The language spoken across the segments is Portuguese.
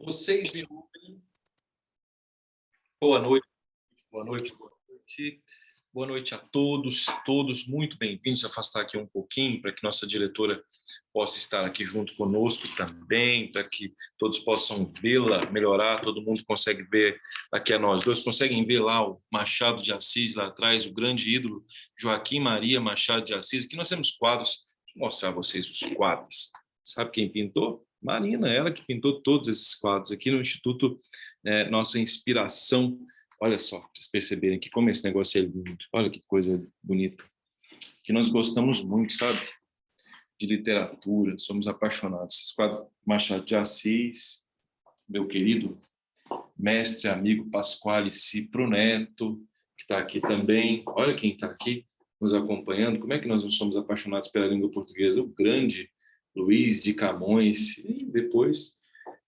Vocês me ouvem? Boa noite, boa noite, boa noite. Boa noite a todos muito bem-vindos. Afastar aqui um pouquinho para que nossa diretora possa estar aqui junto conosco também, para que todos possam vê-la melhorar. Todo mundo consegue ver aqui a nós dois, conseguem ver lá o Machado de Assis lá atrás, o grande ídolo Joaquim Maria Machado de Assis. Aqui nós temos quadros, vou mostrar a vocês os quadros. Sabe quem pintou? Marina, ela que pintou todos esses quadros aqui no Instituto Nossa Inspiração. Olha só, para vocês perceberem que como esse negócio é lindo. Olha que coisa bonita. Que nós gostamos muito, sabe? De literatura, somos apaixonados. Esse quadro Machado de Assis, meu querido mestre, amigo Pasquale Cipro Neto, que está aqui também. Olha quem está aqui nos acompanhando. Como é que nós não somos apaixonados pela língua portuguesa? O grande Luiz de Camões. E depois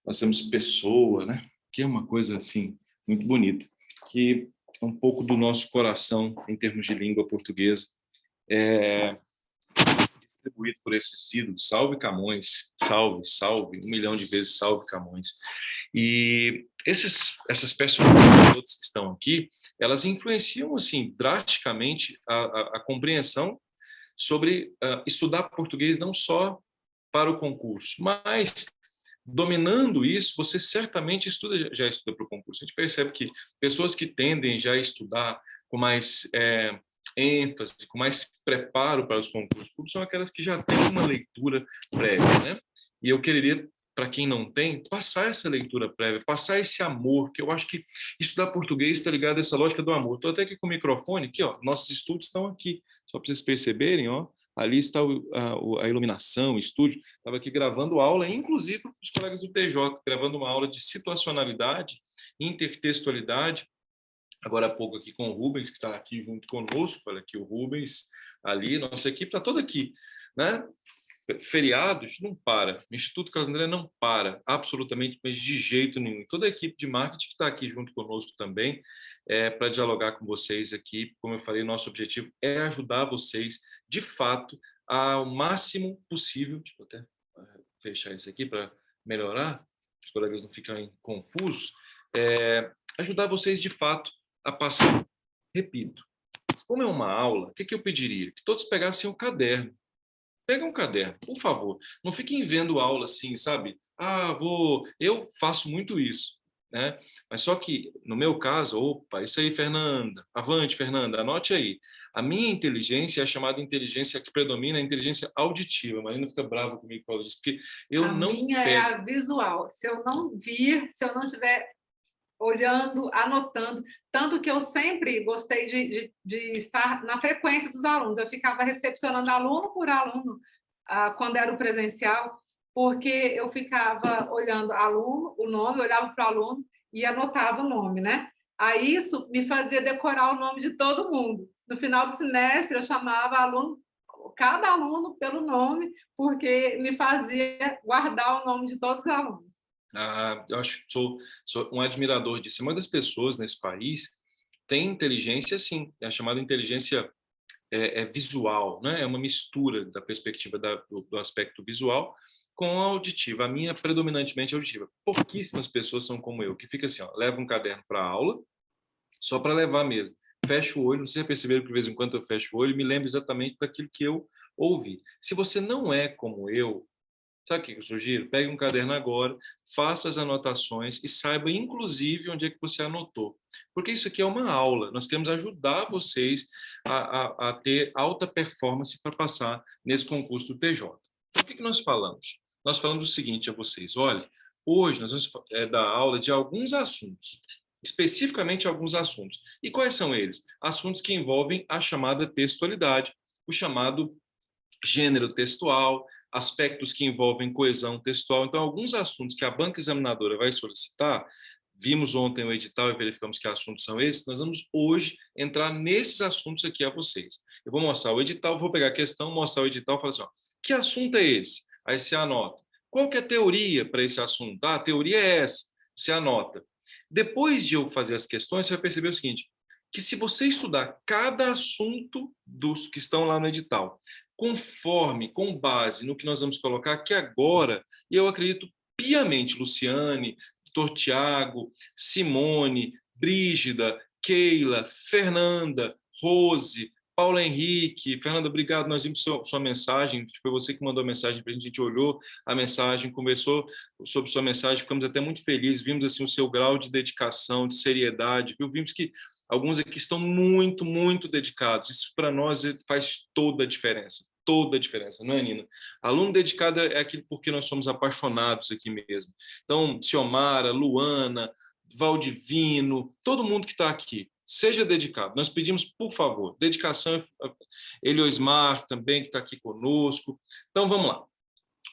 nós temos Pessoa, né? Que é uma coisa assim muito bonita, que é um pouco do nosso coração em termos de língua portuguesa, distribuído por esses ídolos. Salve Camões, salve, salve, 1 milhão de vezes salve Camões. E essas personagens todas que estão aqui, elas influenciam assim drasticamente a compreensão sobre estudar português não só para o concurso, mas dominando isso, você certamente já estuda para o concurso. A gente percebe que pessoas que tendem já a estudar com mais ênfase, com mais preparo para os concursos públicos, são aquelas que já têm uma leitura prévia, né? E eu queria, para quem não tem, passar essa leitura prévia, passar esse amor, que eu acho que estudar português está ligado a essa lógica do amor. Estou até aqui com o microfone, aqui, ó, nossos estudos estão aqui, só para vocês perceberem, ó. Ali está a iluminação, o estúdio. Estava aqui gravando aula, inclusive para os colegas do TJ, gravando uma aula de situacionalidade, intertextualidade. Agora há pouco aqui com o Rubens, que está aqui junto conosco. Olha aqui o Rubens, ali, nossa equipe está toda aqui, né? Feriados, não para. O Instituto Carlos André não para, absolutamente, mas de jeito nenhum. Toda a equipe de marketing que está aqui junto conosco também, para dialogar com vocês aqui. Como eu falei, nosso objetivo é ajudar vocês, de fato, ao máximo possível. Deixa eu até fechar isso aqui para melhorar, os colegas não ficarem confusos. Ajudar vocês, de fato, a passar. Repito, como é uma aula, o que eu pediria? Que todos pegassem o caderno. Pega um caderno, por favor. Não fiquem vendo aula assim, sabe? Eu faço muito isso, né? Mas só que, no meu caso, opa, isso aí, Fernanda. Avante, Fernanda, anote aí. A minha inteligência é a chamada inteligência que predomina, a inteligência auditiva. A Marina fica brava comigo por causa disso, porque eu a não minha pego. É a visual. Se eu não vir, se eu não estiver olhando, anotando, tanto que eu sempre gostei de estar na frequência dos alunos. Eu ficava recepcionando aluno por aluno, quando era o presencial, porque eu ficava olhando aluno, o nome, olhava para o aluno e anotava o nome, né? Aí isso me fazia decorar o nome de todo mundo. No final do semestre, eu chamava cada aluno pelo nome, porque me fazia guardar o nome de todos os alunos. Eu acho que sou um admirador disso. Muitas pessoas nesse país têm inteligência, sim, é a chamada inteligência visual, né? É uma mistura da perspectiva do aspecto visual com a auditiva. A minha predominantemente auditiva. Pouquíssimas pessoas são como eu, que fica assim, ó, leva um caderno para a aula, só para levar mesmo. Fecho o olho, não sei se perceberam que de vez em quando eu fecho o olho e me lembro exatamente daquilo que eu ouvi. Se você não é como eu, sabe o que eu sugiro? Pegue um caderno agora, faça as anotações e saiba, inclusive, onde é que você anotou. Porque isso aqui é uma aula. Nós queremos ajudar vocês a ter alta performance para passar nesse concurso do TJ. Então, o que nós falamos? Nós falamos o seguinte a vocês. Olha, hoje nós vamos dar aula de alguns assuntos, especificamente alguns assuntos. E quais são eles? Assuntos que envolvem a chamada textualidade, o chamado gênero textual, aspectos que envolvem coesão textual. Então, alguns assuntos que a banca examinadora vai solicitar, vimos ontem o edital e verificamos que assuntos são esses, nós vamos hoje entrar nesses assuntos aqui a vocês. Eu vou mostrar o edital, vou pegar a questão, mostrar o edital e falar assim, ó, que assunto é esse? Aí você anota. Qual que é a teoria para esse assunto? A teoria é essa, você anota. Depois de eu fazer as questões, você vai perceber o seguinte, que se você estudar cada assunto dos que estão lá no edital, conforme, com base no que nós vamos colocar aqui agora, e eu acredito piamente, Luciane, Dr. Tiago, Simone, Brígida, Keila, Fernanda, Rose, Paulo Henrique. Fernanda, obrigado, nós vimos sua mensagem, foi você que mandou a mensagem para a gente olhou a mensagem, conversou sobre sua mensagem, ficamos até muito felizes, vimos assim, o seu grau de dedicação, de seriedade, viu? Vimos que alguns aqui estão muito, muito dedicados, isso para nós faz toda a diferença, não é, Nina? Aluno dedicado é aquilo porque nós somos apaixonados aqui mesmo. Então, Ciomara, Luana, Valdivino, todo mundo que está aqui, seja dedicado. Nós pedimos, por favor, dedicação. Eliosmar também, que está aqui conosco. Então, vamos lá. O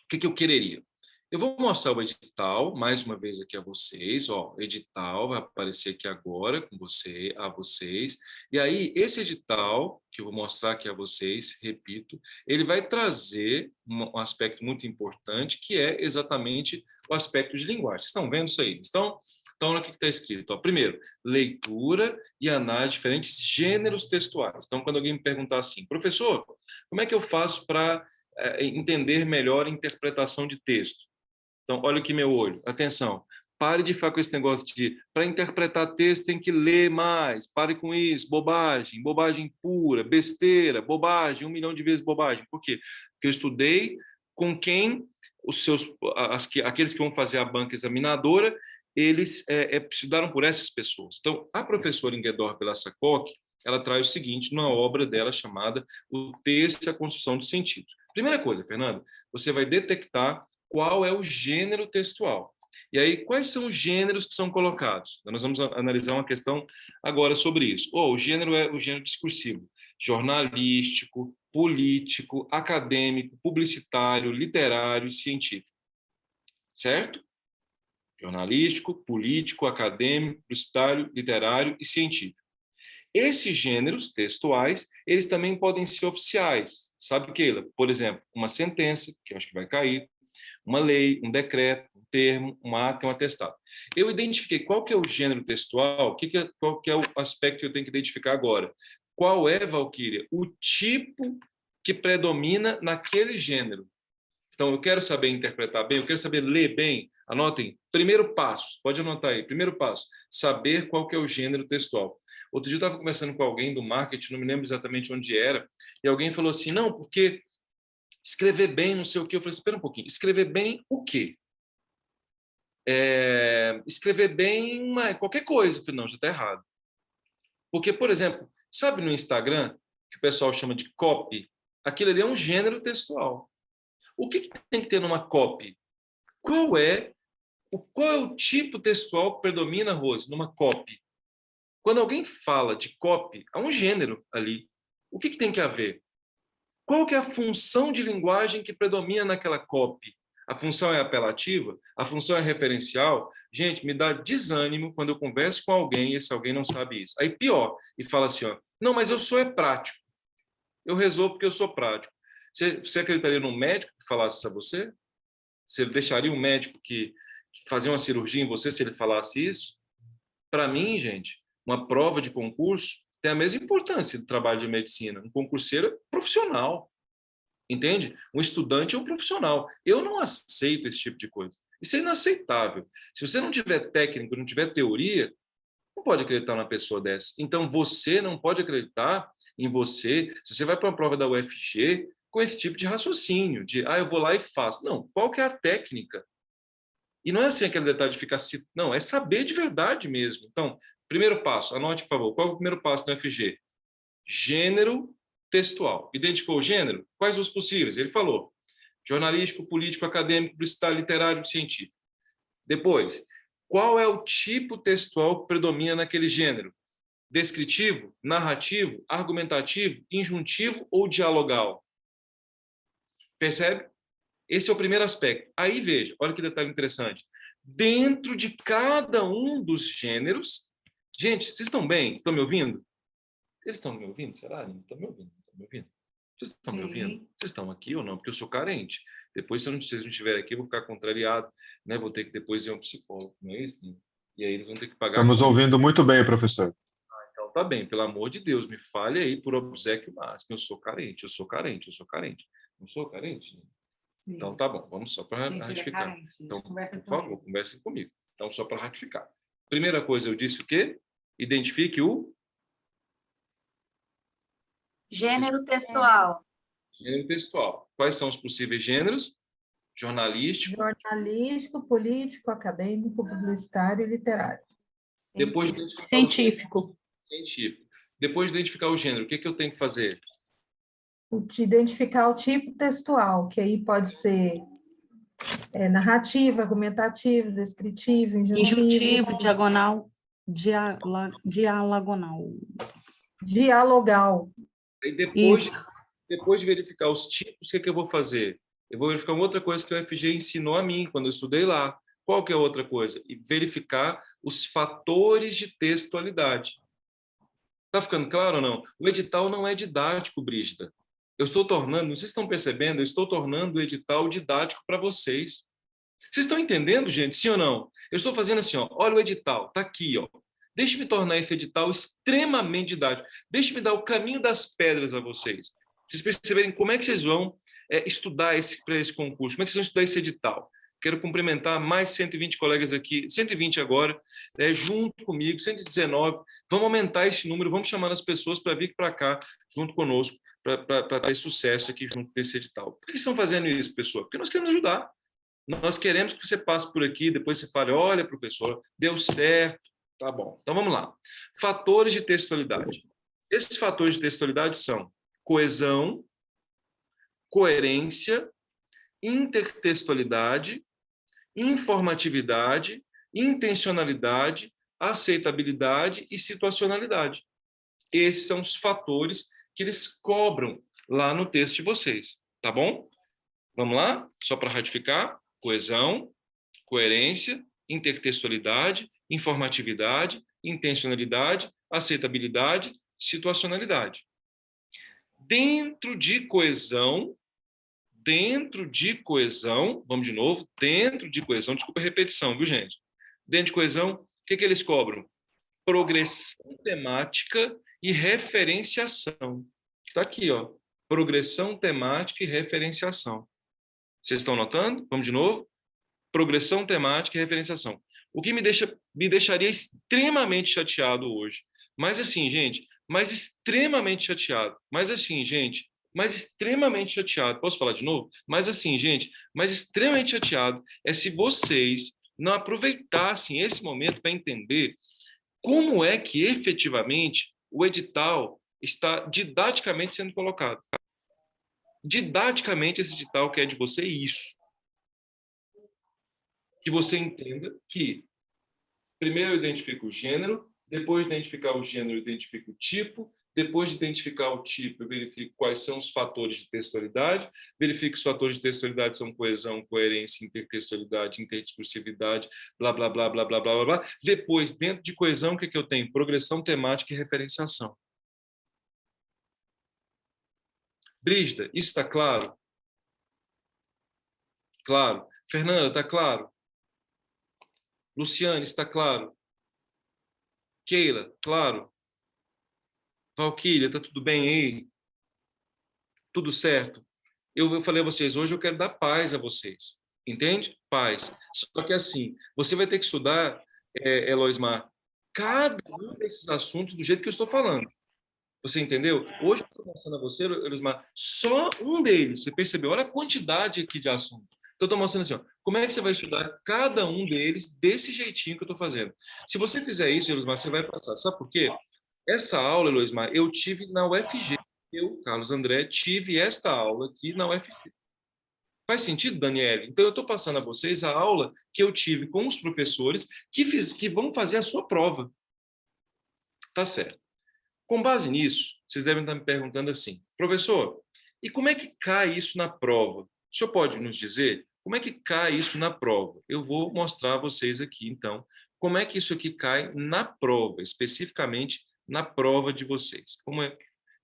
que eu quereria? Eu vou mostrar o edital, mais uma vez aqui a vocês. Ó, o edital vai aparecer aqui agora com a vocês. E aí, esse edital, que eu vou mostrar aqui a vocês, repito, ele vai trazer um aspecto muito importante, que é exatamente o aspecto de linguagem. Vocês estão vendo isso aí? Então, olha o que está escrito. Ó. Primeiro, leitura e análise de diferentes gêneros textuais. Então, quando alguém me perguntar assim, professor, como é que eu faço para entender melhor a interpretação de texto? Então, olha aqui meu olho. Atenção. Pare de ficar com esse negócio de, para interpretar texto tem que ler mais. Pare com isso. Bobagem, bobagem pura, besteira, bobagem, 1 milhão de vezes bobagem. Por quê? Porque eu estudei com quem aqueles que vão fazer a banca examinadora, eles estudaram por essas pessoas. Então, a professora Inguedor Velassacoque, ela traz o seguinte, numa obra dela chamada O Texto e a Construção de Sentidos. Primeira coisa, Fernando, você vai detectar qual é o gênero textual. E aí, quais são os gêneros que são colocados? Então, nós vamos analisar uma questão agora sobre isso. O gênero é o gênero discursivo, jornalístico, político, acadêmico, publicitário, literário e científico. Certo? Jornalístico, político, acadêmico, publicitário, literário e científico. Esses gêneros textuais, eles também podem ser oficiais. Sabe, Keila? Por exemplo, uma sentença, que eu acho que vai cair, uma lei, um decreto, um termo, um ato, um atestado. Eu identifiquei qual que é o gênero textual, qual que é o aspecto que eu tenho que identificar agora. Qual é, Valquíria, o tipo que predomina naquele gênero? Então, eu quero saber interpretar bem, eu quero saber ler bem. Anotem, primeiro passo, pode anotar aí, primeiro passo, saber qual que é o gênero textual. Outro dia eu estava conversando com alguém do marketing, não me lembro exatamente onde era, e alguém falou assim, não, porque escrever bem, não sei o quê. Eu falei, espera um pouquinho, escrever bem o quê? Escrever bem qualquer coisa. Eu falei, não, já está errado. Porque, por exemplo, sabe no Instagram, que o pessoal chama de copy, aquilo ali é um gênero textual. O que tem que ter numa copy? Qual é o tipo textual que predomina, Rose, numa copy? Quando alguém fala de copy, há um gênero ali. O que tem que haver? Qual que é a função de linguagem que predomina naquela copy? A função é apelativa? A função é referencial? Gente, me dá desânimo quando eu converso com alguém e esse alguém não sabe isso. Aí pior, e fala assim, ó, não, mas eu sou prático. Eu resolvo porque eu sou prático. Você acreditaria num médico que falasse isso a você? Você deixaria um médico que fazia uma cirurgia em você se ele falasse isso? Para mim, gente, uma prova de concurso tem a mesma importância do trabalho de medicina. Um concurseiro é profissional, entende? Um estudante é um profissional. Eu não aceito esse tipo de coisa. Isso é inaceitável. Se você não tiver técnico, não tiver teoria, não pode acreditar numa pessoa dessa. Então, você não pode acreditar em você. Se você vai para uma prova da UFG com esse tipo de raciocínio, de, eu vou lá e faço. Não, qual que é a técnica? E não é assim aquele detalhe de ficar... Não, é saber de verdade mesmo. Então, primeiro passo, anote, por favor, qual é o primeiro passo do UFG? Gênero textual. Identificou o gênero? Quais os possíveis? Ele falou, jornalístico, político, acadêmico, publicitário, literário, científico. Depois, qual é o tipo textual que predomina naquele gênero? Descritivo, narrativo, argumentativo, injuntivo ou dialogal? Percebe? Esse é o primeiro aspecto. Aí, veja, olha que detalhe interessante. Dentro de cada um dos gêneros... Gente, vocês estão bem? Estão me ouvindo? Eles estão me ouvindo? Será? Não estão me ouvindo? Estão me ouvindo? Vocês estão me ouvindo? Vocês estão aqui ou não? Porque eu sou carente. Depois, se vocês não estiverem aqui, eu vou ficar contrariado, né? Vou ter que depois ir a um psicólogo, não é isso? E aí eles vão ter que pagar... Estamos ouvindo muito bem, professor. Então tá bem, pelo amor de Deus, me fale aí por obséquio máximo. Eu sou carente, eu sou carente, eu sou carente. Não sou carente? Sim. Então tá bom, vamos só para a gente ficar. Então, por favor, conversem comigo. Então, só para ratificar. Primeira coisa, eu disse o quê? Identifique o Gênero textual. gênero textual. Quais são os possíveis gêneros? Jornalístico. Jornalístico, político, acadêmico, publicitário e literário. Depois de identificar Científico. científico. Depois de identificar o gênero, o que eu tenho que fazer? De identificar o tipo textual, que aí pode ser narrativo, argumentativo, descritivo, Injuntivo, dialogonal. dialogal. E Isso. depois de verificar os tipos, o que eu vou fazer? Eu vou verificar uma outra coisa que o UFG ensinou a mim quando eu estudei lá. Qual que é a outra coisa? E verificar os fatores de textualidade. Está ficando claro ou não? O edital não é didático, Brígida. Eu estou tornando, vocês estão percebendo? Eu estou tornando o edital didático para vocês. Vocês estão entendendo, gente? Sim ou não? Eu estou fazendo assim, ó. Olha o edital, está aqui, ó. Deixe-me tornar esse edital extremamente didático. Deixe-me dar o caminho das pedras a vocês. Vocês perceberem como é que vocês vão estudar para esse concurso, como é que vocês vão estudar esse edital. Quero cumprimentar mais 120 colegas aqui, 120 agora, junto comigo, 119. Vamos aumentar esse número, vamos chamar as pessoas para vir para cá, junto conosco, para ter sucesso aqui junto desse edital. Por que estão fazendo isso, pessoal? Porque nós queremos ajudar. Nós queremos que você passe por aqui, depois você fale, olha, professor, deu certo. Tá bom. Então, vamos lá. Fatores de textualidade. Esses fatores de textualidade são coesão, coerência, intertextualidade, informatividade, intencionalidade, aceitabilidade e situacionalidade. Esses são os fatores que eles cobram lá no texto de vocês, tá bom? Vamos lá? Só para ratificar. Coesão, coerência, intertextualidade, informatividade, intencionalidade, aceitabilidade, situacionalidade. Dentro de coesão, vamos de novo, dentro de coesão, desculpa a repetição, viu, gente? Dentro de coesão, o que eles cobram? Progressão temática e referenciação. Está aqui, ó. Progressão temática e referenciação. Vocês estão notando? Vamos de novo? Progressão temática e referenciação. O que me deixaria extremamente chateado hoje. Mas assim, gente, mas extremamente chateado. Mas assim, gente, mas extremamente chateado. Posso falar de novo? Mas assim, gente, mas extremamente chateado é se vocês não aproveitassem esse momento para entender como é que efetivamente o edital está didaticamente sendo colocado. Didaticamente, esse edital quer de você isso. Que você entenda que primeiro eu identifico o gênero, depois de identificar o gênero, eu identifico o tipo, depois de identificar o tipo, eu verifico quais são os fatores de textualidade, verifico que os fatores de textualidade ssão coesão, coerência, intertextualidade, interdiscursividade, blá, blá, blá, blá, blá, blá, blá, blá. Depois, dentro de coesão, o que eu tenho? Progressão temática e referenciação. Brígida, isso está claro? Claro. Fernanda, está claro? Luciane, está claro? Keila, claro? Valquíria, está tudo bem aí? Tudo certo? Eu falei a vocês, hoje eu quero dar paz a vocês. Entende? Paz. Só que assim, você vai ter que estudar, Eloismar, cada um desses assuntos do jeito que eu estou falando. Você entendeu? Hoje eu estou mostrando a você, Eloismar, só um deles. Você percebeu? Olha a quantidade aqui de assuntos. Então, eu estou mostrando assim, ó, como é que você vai estudar cada um deles desse jeitinho que eu estou fazendo. Se você fizer isso, Eloismar, você vai passar. Sabe por quê? Essa aula, Eloismar, eu tive na UFG. Eu, Carlos André, tive esta aula aqui na UFG. Faz sentido, Daniele? Então, eu estou passando a vocês a aula que eu tive com os professores que vão fazer a sua prova. Tá certo. Com base nisso, vocês devem estar me perguntando assim, professor, e como é que cai isso na prova? O senhor pode nos dizer como é que cai isso na prova? Eu vou mostrar a vocês aqui, então, como é que isso aqui cai na prova, especificamente na prova de vocês. Como é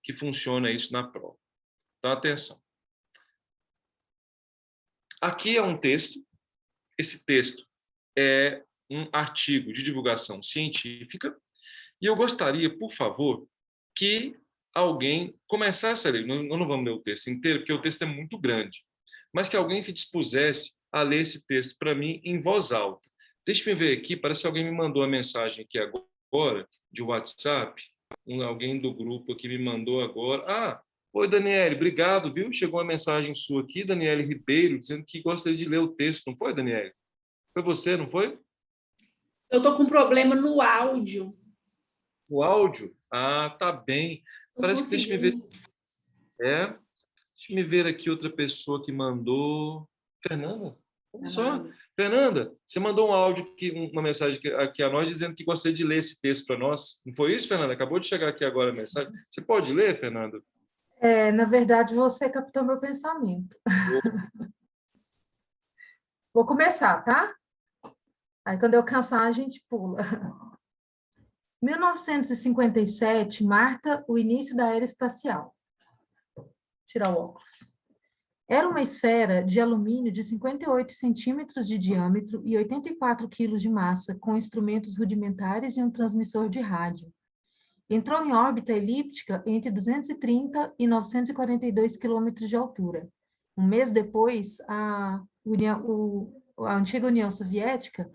que funciona isso na prova? Então, atenção. Aqui é um texto. Esse texto é um artigo de divulgação científica e eu gostaria, por favor, que alguém começasse a ler. Nós não vamos ler o texto inteiro, porque o texto é muito grande, mas que alguém se dispusesse a ler esse texto para mim em voz alta. Deixa eu ver aqui, parece que alguém me mandou uma mensagem aqui agora, de WhatsApp, alguém do grupo aqui me mandou agora. Oi, Daniele, obrigado, viu? Chegou uma mensagem sua aqui, Daniele Ribeiro, dizendo que gostaria de ler o texto, não foi, Daniele? Foi você, não foi? Eu estou com problema no áudio. O áudio? Tá bem. Parece que, deixa eu ver. Deixa eu ver aqui outra pessoa que mandou. Fernanda? Olha só. Fernanda, você mandou um áudio, uma mensagem aqui a nós, dizendo que gostaria de ler esse texto para nós. Não foi isso, Fernanda? Acabou de chegar aqui agora a mensagem. Você pode ler, Fernanda? Na verdade, você captou meu pensamento. Vou começar, tá? Aí, quando eu cansar, a gente pula. 1957 marca o início da era espacial. Tirar o óculos. Era uma esfera de alumínio de 58 centímetros de diâmetro e 84 quilos de massa, com instrumentos rudimentares e um transmissor de rádio. Entrou em órbita elíptica entre 230 e 942 quilômetros de altura. Um mês depois, a antiga União Soviética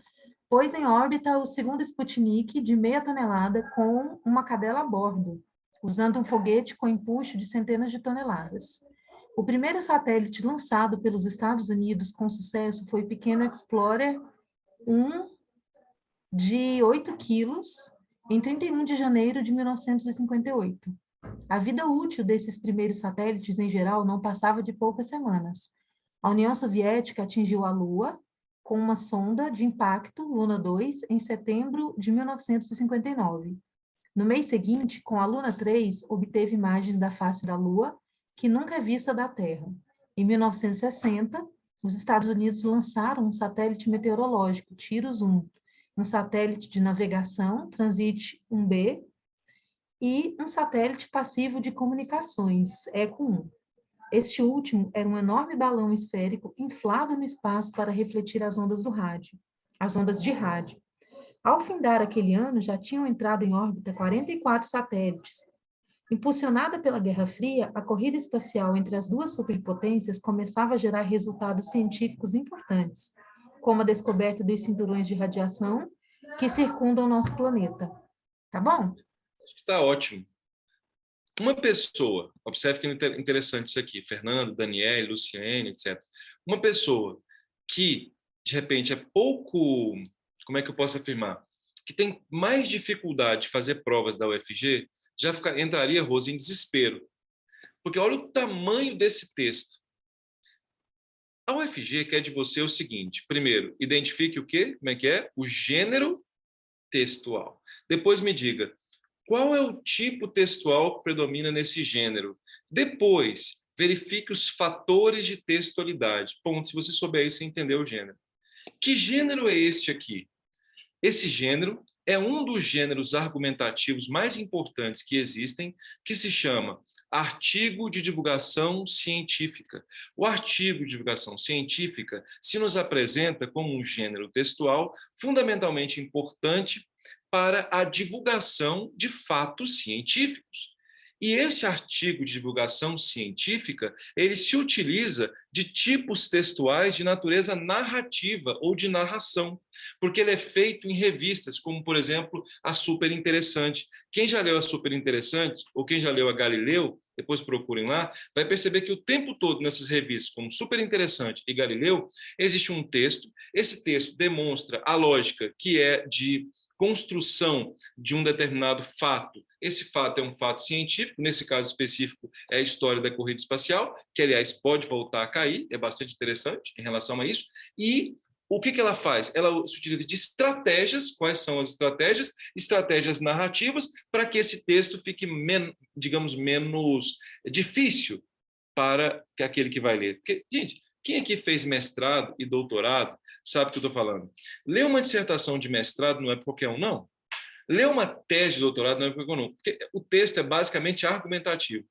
pôs em órbita o segundo Sputnik de meia tonelada com uma cadela a bordo, usando um foguete com empuxo de centenas de toneladas. O primeiro satélite lançado pelos Estados Unidos com sucesso foi o pequeno Explorer 1 de 8 quilos, em 31 de janeiro de 1958. A vida útil desses primeiros satélites, em geral, não passava de poucas semanas. A União Soviética atingiu a Lua com uma sonda de impacto, Luna 2, em setembro de 1959. No mês seguinte, com a Luna 3, obteve imagens da face da Lua, que nunca é vista da Terra. Em 1960, os Estados Unidos lançaram um satélite meteorológico, TIROS-1, um satélite de navegação, Transit-1B, e um satélite passivo de comunicações, ECO-1. Este último era um enorme balão esférico inflado no espaço para refletir as ondas de rádio. Ao findar aquele ano, já tinham entrado em órbita 44 satélites. Impulsionada pela Guerra Fria, a corrida espacial entre as duas superpotências começava a gerar resultados científicos importantes, como a descoberta dos cinturões de radiação que circundam o nosso planeta. Tá bom? Está ótimo. Uma pessoa, observe que é interessante isso aqui, Fernando, Daniele, Luciene, etc. Uma pessoa que, de repente, é pouco, como é que eu posso afirmar? Que tem mais dificuldade de fazer provas da UFG, já entraria, Rose, em desespero. Porque olha o tamanho desse texto. A UFG quer de você o seguinte: primeiro, identifique o quê? Como é que é? O gênero textual. Depois me diga, qual é o tipo textual que predomina nesse gênero? Depois, verifique os fatores de textualidade. Ponto. Se você souber isso, você entendeu o gênero. Que gênero é este aqui? Esse gênero é um dos gêneros argumentativos mais importantes que existem, que se chama artigo de divulgação científica. O artigo de divulgação científica se nos apresenta como um gênero textual fundamentalmente importante para a divulgação de fatos científicos. E esse artigo de divulgação científica, ele se utiliza de tipos textuais de natureza narrativa ou de narração, porque ele é feito em revistas, como, por exemplo, a Super Interessante. Quem já leu a Super Interessante, ou quem já leu a Galileu, depois procurem lá, vai perceber que o tempo todo nessas revistas, como Super Interessante e Galileu, existe um texto. Esse texto demonstra a lógica que é de construção de um determinado fato. Esse fato é um fato científico, nesse caso específico é a história da corrida espacial, que, aliás, pode voltar a cair, é bastante interessante em relação a isso. E o que ela faz? Ela se utiliza de estratégias. Quais são as estratégias? Estratégias narrativas, para que esse texto fique, digamos, menos difícil para aquele que vai ler. Porque, gente, quem aqui fez mestrado e doutorado sabe o que eu estou falando. Ler uma dissertação de mestrado não é qualquer um, não. Ler uma tese de doutorado não é qualquer um, não. Porque o texto é basicamente argumentativo.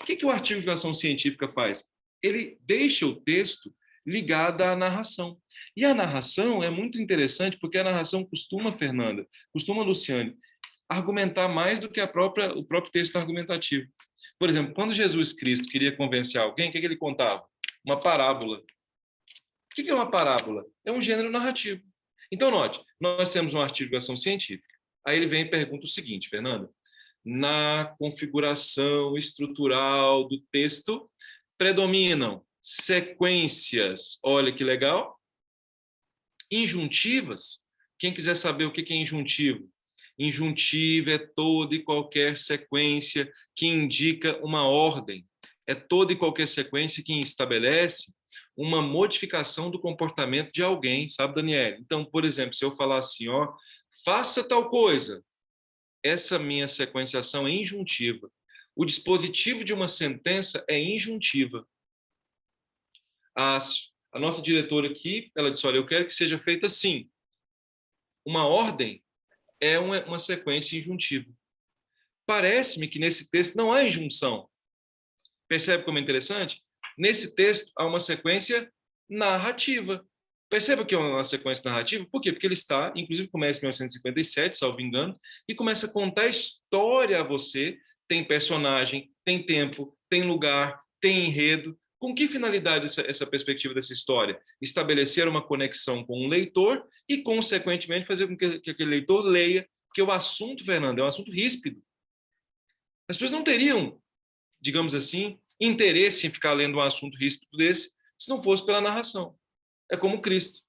O que o artigo de divulgação científica faz? Ele deixa o texto ligado à narração. E a narração é muito interessante, porque a narração costuma, Fernanda, costuma, Luciane, argumentar mais do que o próprio texto argumentativo. Por exemplo, quando Jesus Cristo queria convencer alguém, o que ele contava? Uma parábola. O que é uma parábola? É um gênero narrativo. Então, note, nós temos um artigo de divulgação científica. Aí ele vem e pergunta o seguinte, Fernando, na configuração estrutural do texto, predominam sequências, olha que legal, injuntivas. Quem quiser saber o que é injuntivo? Injuntivo é toda e qualquer sequência que indica uma ordem. É toda e qualquer sequência que estabelece uma modificação do comportamento de alguém, sabe, Daniela? Então, por exemplo, se eu falar assim, ó, faça tal coisa, essa minha sequenciação é injuntiva. O dispositivo de uma sentença é injuntiva. A nossa diretora aqui, ela disse, olha, eu quero que seja feita assim. Uma ordem é uma sequência injuntiva. Parece-me que nesse texto não há injunção. Percebe como é interessante? Nesse texto há uma sequência narrativa. Perceba que é uma sequência narrativa? Por quê? Porque ele está, inclusive começa em 1957, salvo engano, e começa a contar a história a você. Tem personagem, tem tempo, tem lugar, tem enredo. Com que finalidade essa perspectiva dessa história? Estabelecer uma conexão com o leitor e, consequentemente, fazer com que aquele leitor leia, porque o assunto, Fernando, é um assunto ríspido. As pessoas não teriam, digamos assim, interesse em ficar lendo um assunto ríspido desse se não fosse pela narração. É como Cristo,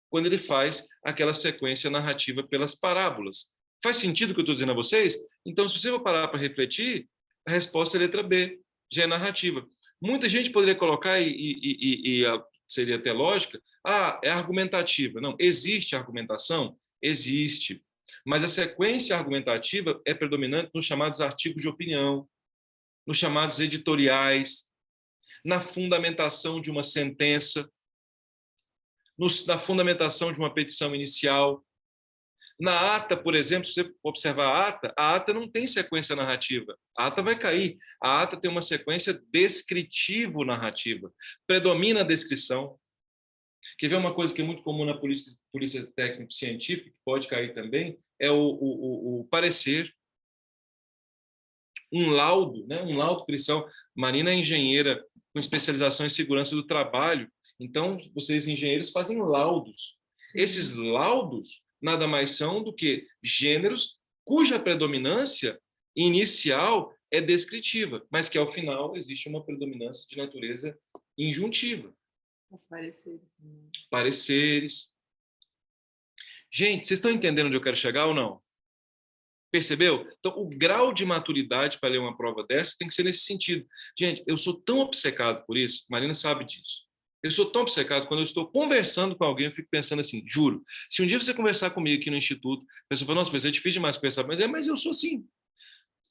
quando ele faz aquela sequência narrativa pelas parábolas. Faz sentido o que eu estou dizendo a vocês? Então, se você for parar para refletir, a resposta é a letra B, já é narrativa. Muita gente poderia colocar, seria até lógica, é argumentativa. Não, existe argumentação? Existe. Mas a sequência argumentativa é predominante nos chamados artigos de opinião, nos chamados editoriais, na fundamentação de uma sentença, na fundamentação de uma petição inicial. Na ata, por exemplo, se você observar a ata não tem sequência narrativa. A ata vai cair. A ata tem uma sequência descritivo-narrativa. Predomina a descrição. Quer ver uma coisa que é muito comum na polícia técnico-científica, que pode cair também, é o parecer. Um laudo, né? Um laudo pericial. Marina é engenheira com especialização em segurança do trabalho. Então, vocês engenheiros fazem laudos. Sim. Esses laudos nada mais são do que gêneros cuja predominância inicial é descritiva, mas que ao final existe uma predominância de natureza injuntiva. Os pareceres. Pareceres. Gente, vocês estão entendendo onde eu quero chegar ou não? Percebeu? Então, o grau de maturidade para ler uma prova dessa tem que ser nesse sentido. Gente, eu sou tão obcecado por isso, Marina sabe disso. Eu sou tão obcecado, quando eu estou conversando com alguém, eu fico pensando assim, juro, se um dia você conversar comigo aqui no instituto, a pessoa fala, nossa, mas é difícil demais pensar, mas eu sou assim.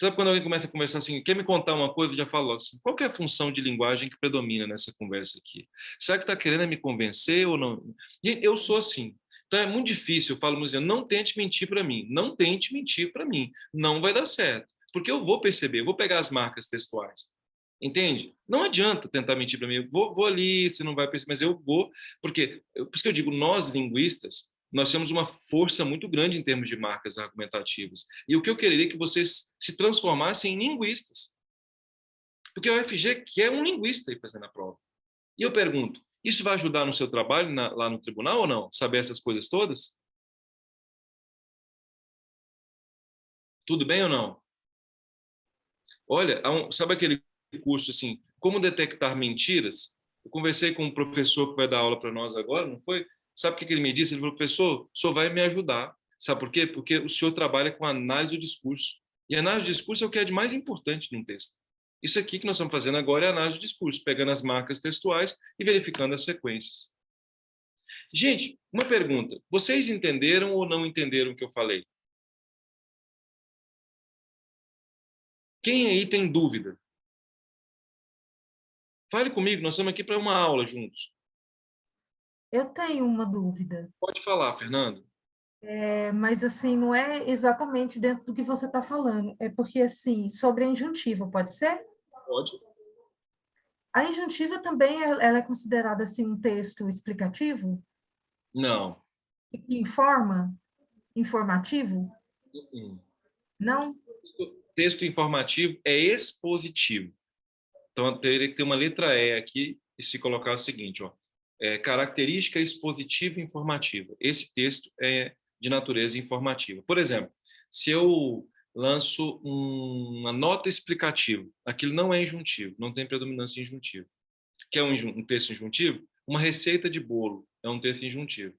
Sabe quando alguém começa a conversar assim, quer me contar uma coisa, eu já falo assim, qual que é a função de linguagem que predomina nessa conversa aqui? Será que está querendo me convencer ou não? E eu sou assim. Então é muito difícil, eu falo, não tente mentir para mim, não tente mentir para mim, não vai dar certo, porque eu vou perceber, eu vou pegar as marcas textuais. Entende? Não adianta tentar mentir para mim. Eu vou ali, você não vai perceber, mas eu vou, porque, por isso que eu digo, nós linguistas, nós temos uma força muito grande em termos de marcas argumentativas. E o que eu queria é que vocês se transformassem em linguistas. Porque a UFG quer um linguista aí fazendo a prova. E eu pergunto, isso vai ajudar no seu trabalho lá no tribunal ou não? Saber essas coisas todas? Tudo bem ou não? Olha, sabe aquele curso assim, como detectar mentiras? Eu conversei com um professor que vai dar aula para nós agora, não foi? Sabe o que ele me disse? Ele falou, professor, o senhor vai me ajudar. Sabe por quê? Porque o senhor trabalha com análise do discurso. E análise do discurso é o que é de mais importante num texto. Isso aqui que nós estamos fazendo agora é análise do discurso, pegando as marcas textuais e verificando as sequências. Gente, uma pergunta. Vocês entenderam ou não entenderam o que eu falei? Quem aí tem dúvida? Fale comigo, nós estamos aqui para uma aula juntos. Eu tenho uma dúvida. Pode falar, Fernando. Mas, assim, não é exatamente dentro do que você está falando. É porque, assim, sobre a injuntiva, pode ser? Pode. A injuntiva também ela é considerada, assim, um texto explicativo? Não. Que informa? Informativo? Não? Texto informativo é expositivo. Então, teria que ter uma letra E aqui e se colocar o seguinte, ó. característica expositiva e informativa. Esse texto é de natureza informativa. Por exemplo, se eu lanço uma nota explicativa, aquilo não é injuntivo, não tem predominância injuntiva. Que é um texto injuntivo? Uma receita de bolo é um texto injuntivo.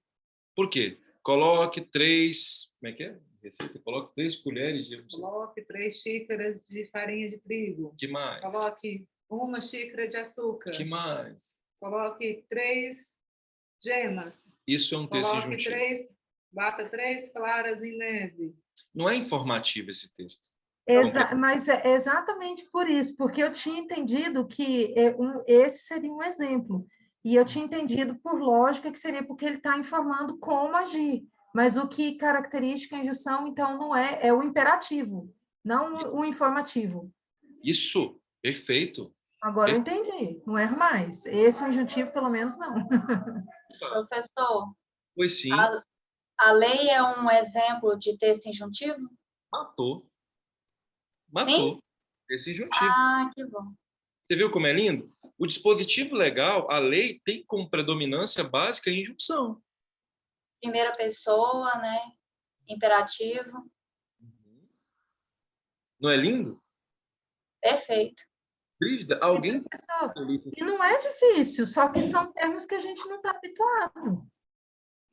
Por quê? Coloque 3... Como é que é? Receita? Coloque 3 colheres de... Coloque 3 xícaras de farinha de trigo. Que mais? Coloque 1 xícara de açúcar. Que mais? Coloque 3 gemas. Isso é um texto Coloque injuntivo. bata 3 claras em neve. Não é informativo esse texto. Mas é exatamente por isso, porque eu tinha entendido que esse seria um exemplo, e eu tinha entendido por lógica que seria porque ele está informando como agir, mas o que característica a injunção, então, não é o imperativo, não o informativo. Isso, perfeito. Agora eu entendi, não erro mais. Esse o injuntivo, pelo menos, não. Professor, Pois sim, a lei é um exemplo de texto injuntivo? matou. Sim? Esse injuntivo. Ah, que bom. Você viu como é lindo? O dispositivo legal, a lei, tem como predominância básica a injunção. Primeira pessoa, né? Imperativo. Não é lindo? Perfeito. Brígida, alguém... Professor, e não é difícil, só que são termos que a gente não está habituado.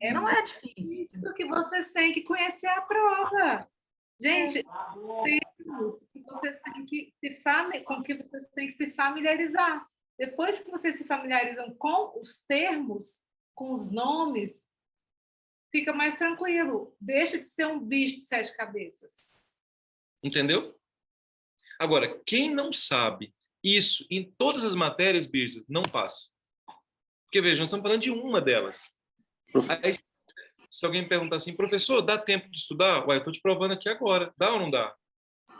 Não é difícil. Isso que vocês têm que conhecer a prova. Gente, termos que vocês têm que com que vocês têm que se familiarizar. Depois que vocês se familiarizam com os termos, com os nomes, fica mais tranquilo. Deixa de ser um bicho de 7 cabeças. Entendeu? Agora, quem não sabe isso em todas as matérias, Birsa, não passa. Porque, veja, nós estamos falando de uma delas. Aí, se alguém me perguntar assim, professor, dá tempo de estudar? Ué, eu estou te provando aqui agora. Dá ou não dá?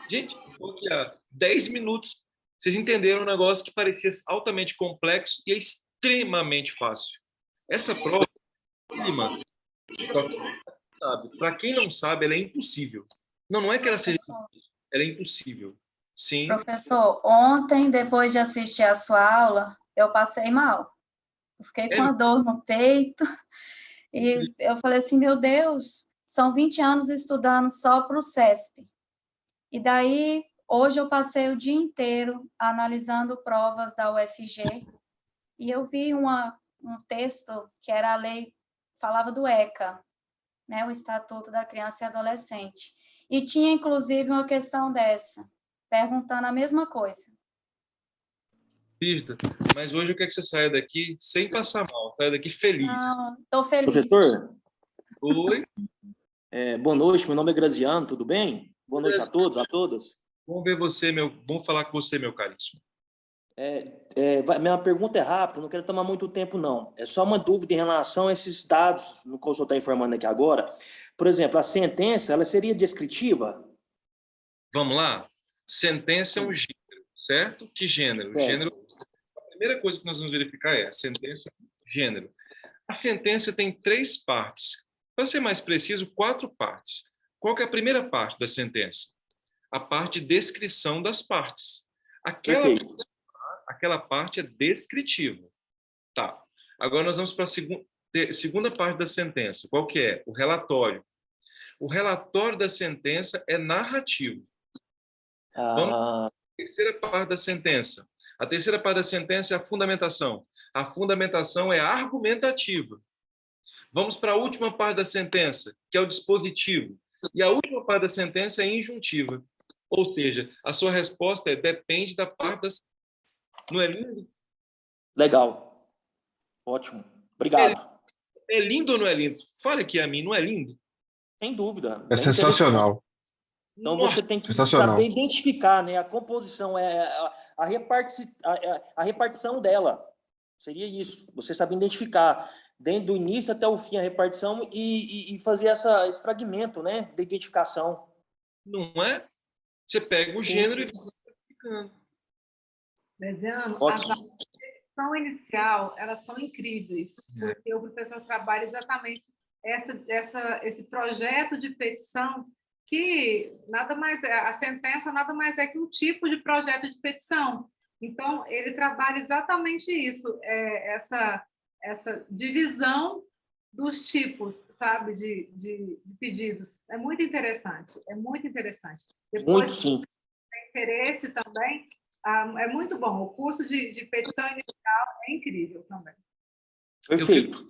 Gente, estou aqui há 10 minutos. Vocês entenderam um negócio que parecia altamente complexo e é extremamente fácil. Essa prova, para quem não sabe, ela é impossível. Não é que ela seja impossível, ela é impossível. Sim. Professor, ontem, depois de assistir a sua aula, eu passei mal. Eu fiquei com a dor no peito. E eu falei assim, meu Deus, são 20 anos estudando só para o CESP. E daí, hoje eu passei o dia inteiro analisando provas da UFG e eu vi um texto que era a lei, falava do ECA, né, o Estatuto da Criança e Adolescente. E tinha, inclusive, uma questão dessa, perguntando a mesma coisa. Mas hoje eu quero que você saia daqui sem passar mal, saia daqui feliz. Não, estou feliz. Professor? Oi. Boa noite, meu nome é Graziano, tudo bem? Boa noite a todos, a todas. Bom ver você, bom falar com você, meu caríssimo. Minha pergunta é rápida, não quero tomar muito tempo, não. É só uma dúvida em relação a esses dados no qual o senhor está informando aqui agora. Por exemplo, a sentença, ela seria descritiva? Vamos lá? Sentença é um gênero, certo? Que gênero? Gênero. A primeira coisa que nós vamos verificar é a sentença, gênero. A sentença tem 3 partes. Para ser mais preciso, 4 partes. Qual que é a primeira parte da sentença? A parte de descrição das partes. Aquela parte é descritiva. Tá. Agora nós vamos para a segunda parte da sentença. Qual que é? O relatório. O relatório da sentença é narrativo. Vamos para a terceira parte da sentença. A terceira parte da sentença é a fundamentação. A fundamentação é argumentativa. Vamos para a última parte da sentença, que é o dispositivo. E a última parte da sentença é injuntiva. Ou seja, a sua resposta depende da parte da sentença. Não é lindo? Legal. Ótimo. Obrigado. É lindo ou não é lindo? Fale aqui a mim, não é lindo? Sem dúvida. É sensacional. Então, você tem que saber identificar, né? A composição, a repartição dela. Seria isso. Você sabe identificar, desde o início até o fim, a repartição e fazer esse fragmento, né? De identificação. Não é? Você pega o gênero e vai identificando. Desenhando, a avaliação inicial, elas são incríveis, porque o professor trabalha exatamente esse projeto de petição, que nada mais a sentença nada mais é que um tipo de projeto de petição. Então, ele trabalha exatamente isso, essa divisão dos tipos, sabe, de pedidos. É muito interessante, é muito interessante. Depois, muito sim. tem interesse também, é muito bom. O curso de petição inicial é incrível também. Perfeito.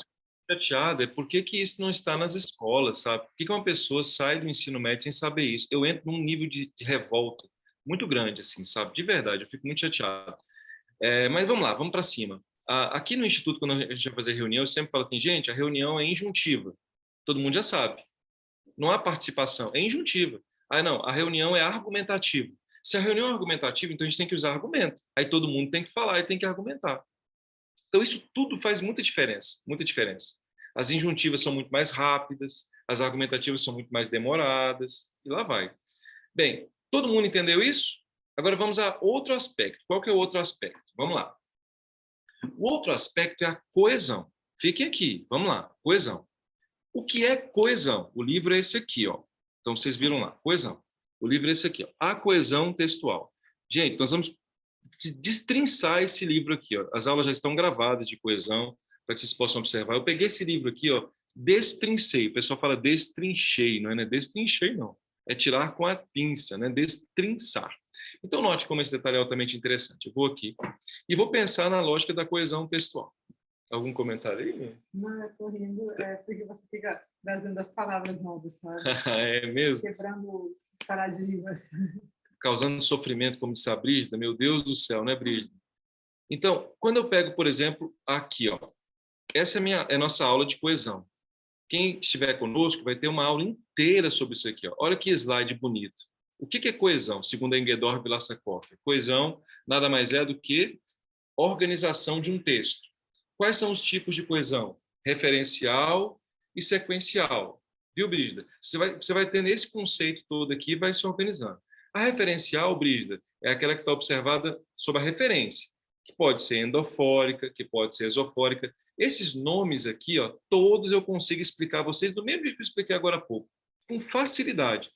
Chateada é por que isso não está nas escolas, sabe? Por que uma pessoa sai do ensino médio sem saber isso? Eu entro num nível de revolta muito grande, assim, sabe? De verdade, eu fico muito chateado. Mas vamos lá, vamos para cima. Aqui no Instituto, quando a gente vai fazer reunião, eu sempre falo assim, gente, a reunião é injuntiva. Todo mundo já sabe. Não há participação, é injuntiva. Não, a reunião é argumentativa. Se a reunião é argumentativa, então a gente tem que usar argumento. Aí todo mundo tem que falar e tem que argumentar. Então, isso tudo faz muita diferença, muita diferença. As injuntivas são muito mais rápidas, as argumentativas são muito mais demoradas, e lá vai. Bem, todo mundo entendeu isso? Agora vamos a outro aspecto. Qual que é o outro aspecto? Vamos lá. O outro aspecto é a coesão. Fiquem aqui, vamos lá, coesão. O que é coesão? O livro é esse aqui, ó. Então, vocês viram lá, coesão. O livro é esse aqui, ó. A coesão textual. Gente, nós vamos destrinçar esse livro aqui, ó. As aulas já estão gravadas de coesão, para que vocês possam observar. Eu peguei esse livro aqui, ó, destrincei. O pessoal fala destrinchei, não é destrinchei, não. É tirar com a pinça, né? Destrinçar. Então, note como esse detalhe é altamente interessante. Eu vou aqui e vou pensar na lógica da coesão textual. Algum comentário aí? Não, eu estou rindo, porque você fica trazendo as palavras novas, sabe? É mesmo? Quebrando os paradigmas. Causando sofrimento, como disse a Brígida, meu Deus do céu, né, Brígida? Então, quando eu pego, por exemplo, aqui, ó, essa é a nossa aula de coesão. Quem estiver conosco vai ter uma aula inteira sobre isso aqui, ó. Olha que slide bonito. O que é coesão, segundo a Engelhardt Vlasakov? Coesão nada mais é do que organização de um texto. Quais são os tipos de coesão? Referencial e sequencial. Viu, Brígida? Você vai tendo esse conceito todo aqui e vai se organizando. A referencial, Brígida, é aquela que está observada sob a referência, que pode ser endofórica, que pode ser esofórica. Esses nomes aqui, ó, todos eu consigo explicar a vocês do mesmo jeito que eu expliquei agora há pouco, com facilidade.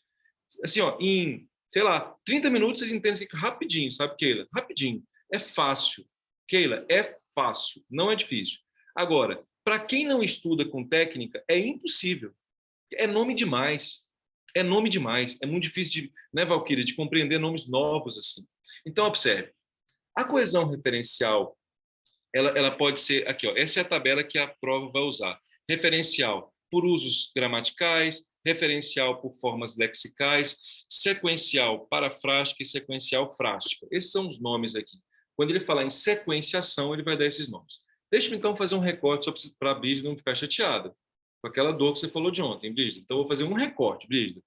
Assim, ó, em, sei lá, 30 minutos vocês entendem isso rapidinho, sabe, Keila? Rapidinho. É fácil. Keila, é fácil, não é difícil. Agora, para quem não estuda com técnica, é impossível. É nome demais. É nome demais. É muito difícil de, né, Valquíria, de compreender nomes novos assim. Então, observe. A coesão referencial, ela pode ser aqui, ó. Essa é a tabela que a prova vai usar. Referencial por usos gramaticais, referencial por formas lexicais, sequencial parafrástica e sequencial frástica. Esses são os nomes aqui. Quando ele falar em sequenciação, ele vai dar esses nomes. Deixa-me, então, fazer um recorte para a Brígida não ficar chateada com aquela dor que você falou de ontem, Brígida. Então, eu vou fazer um recorte, Brígida.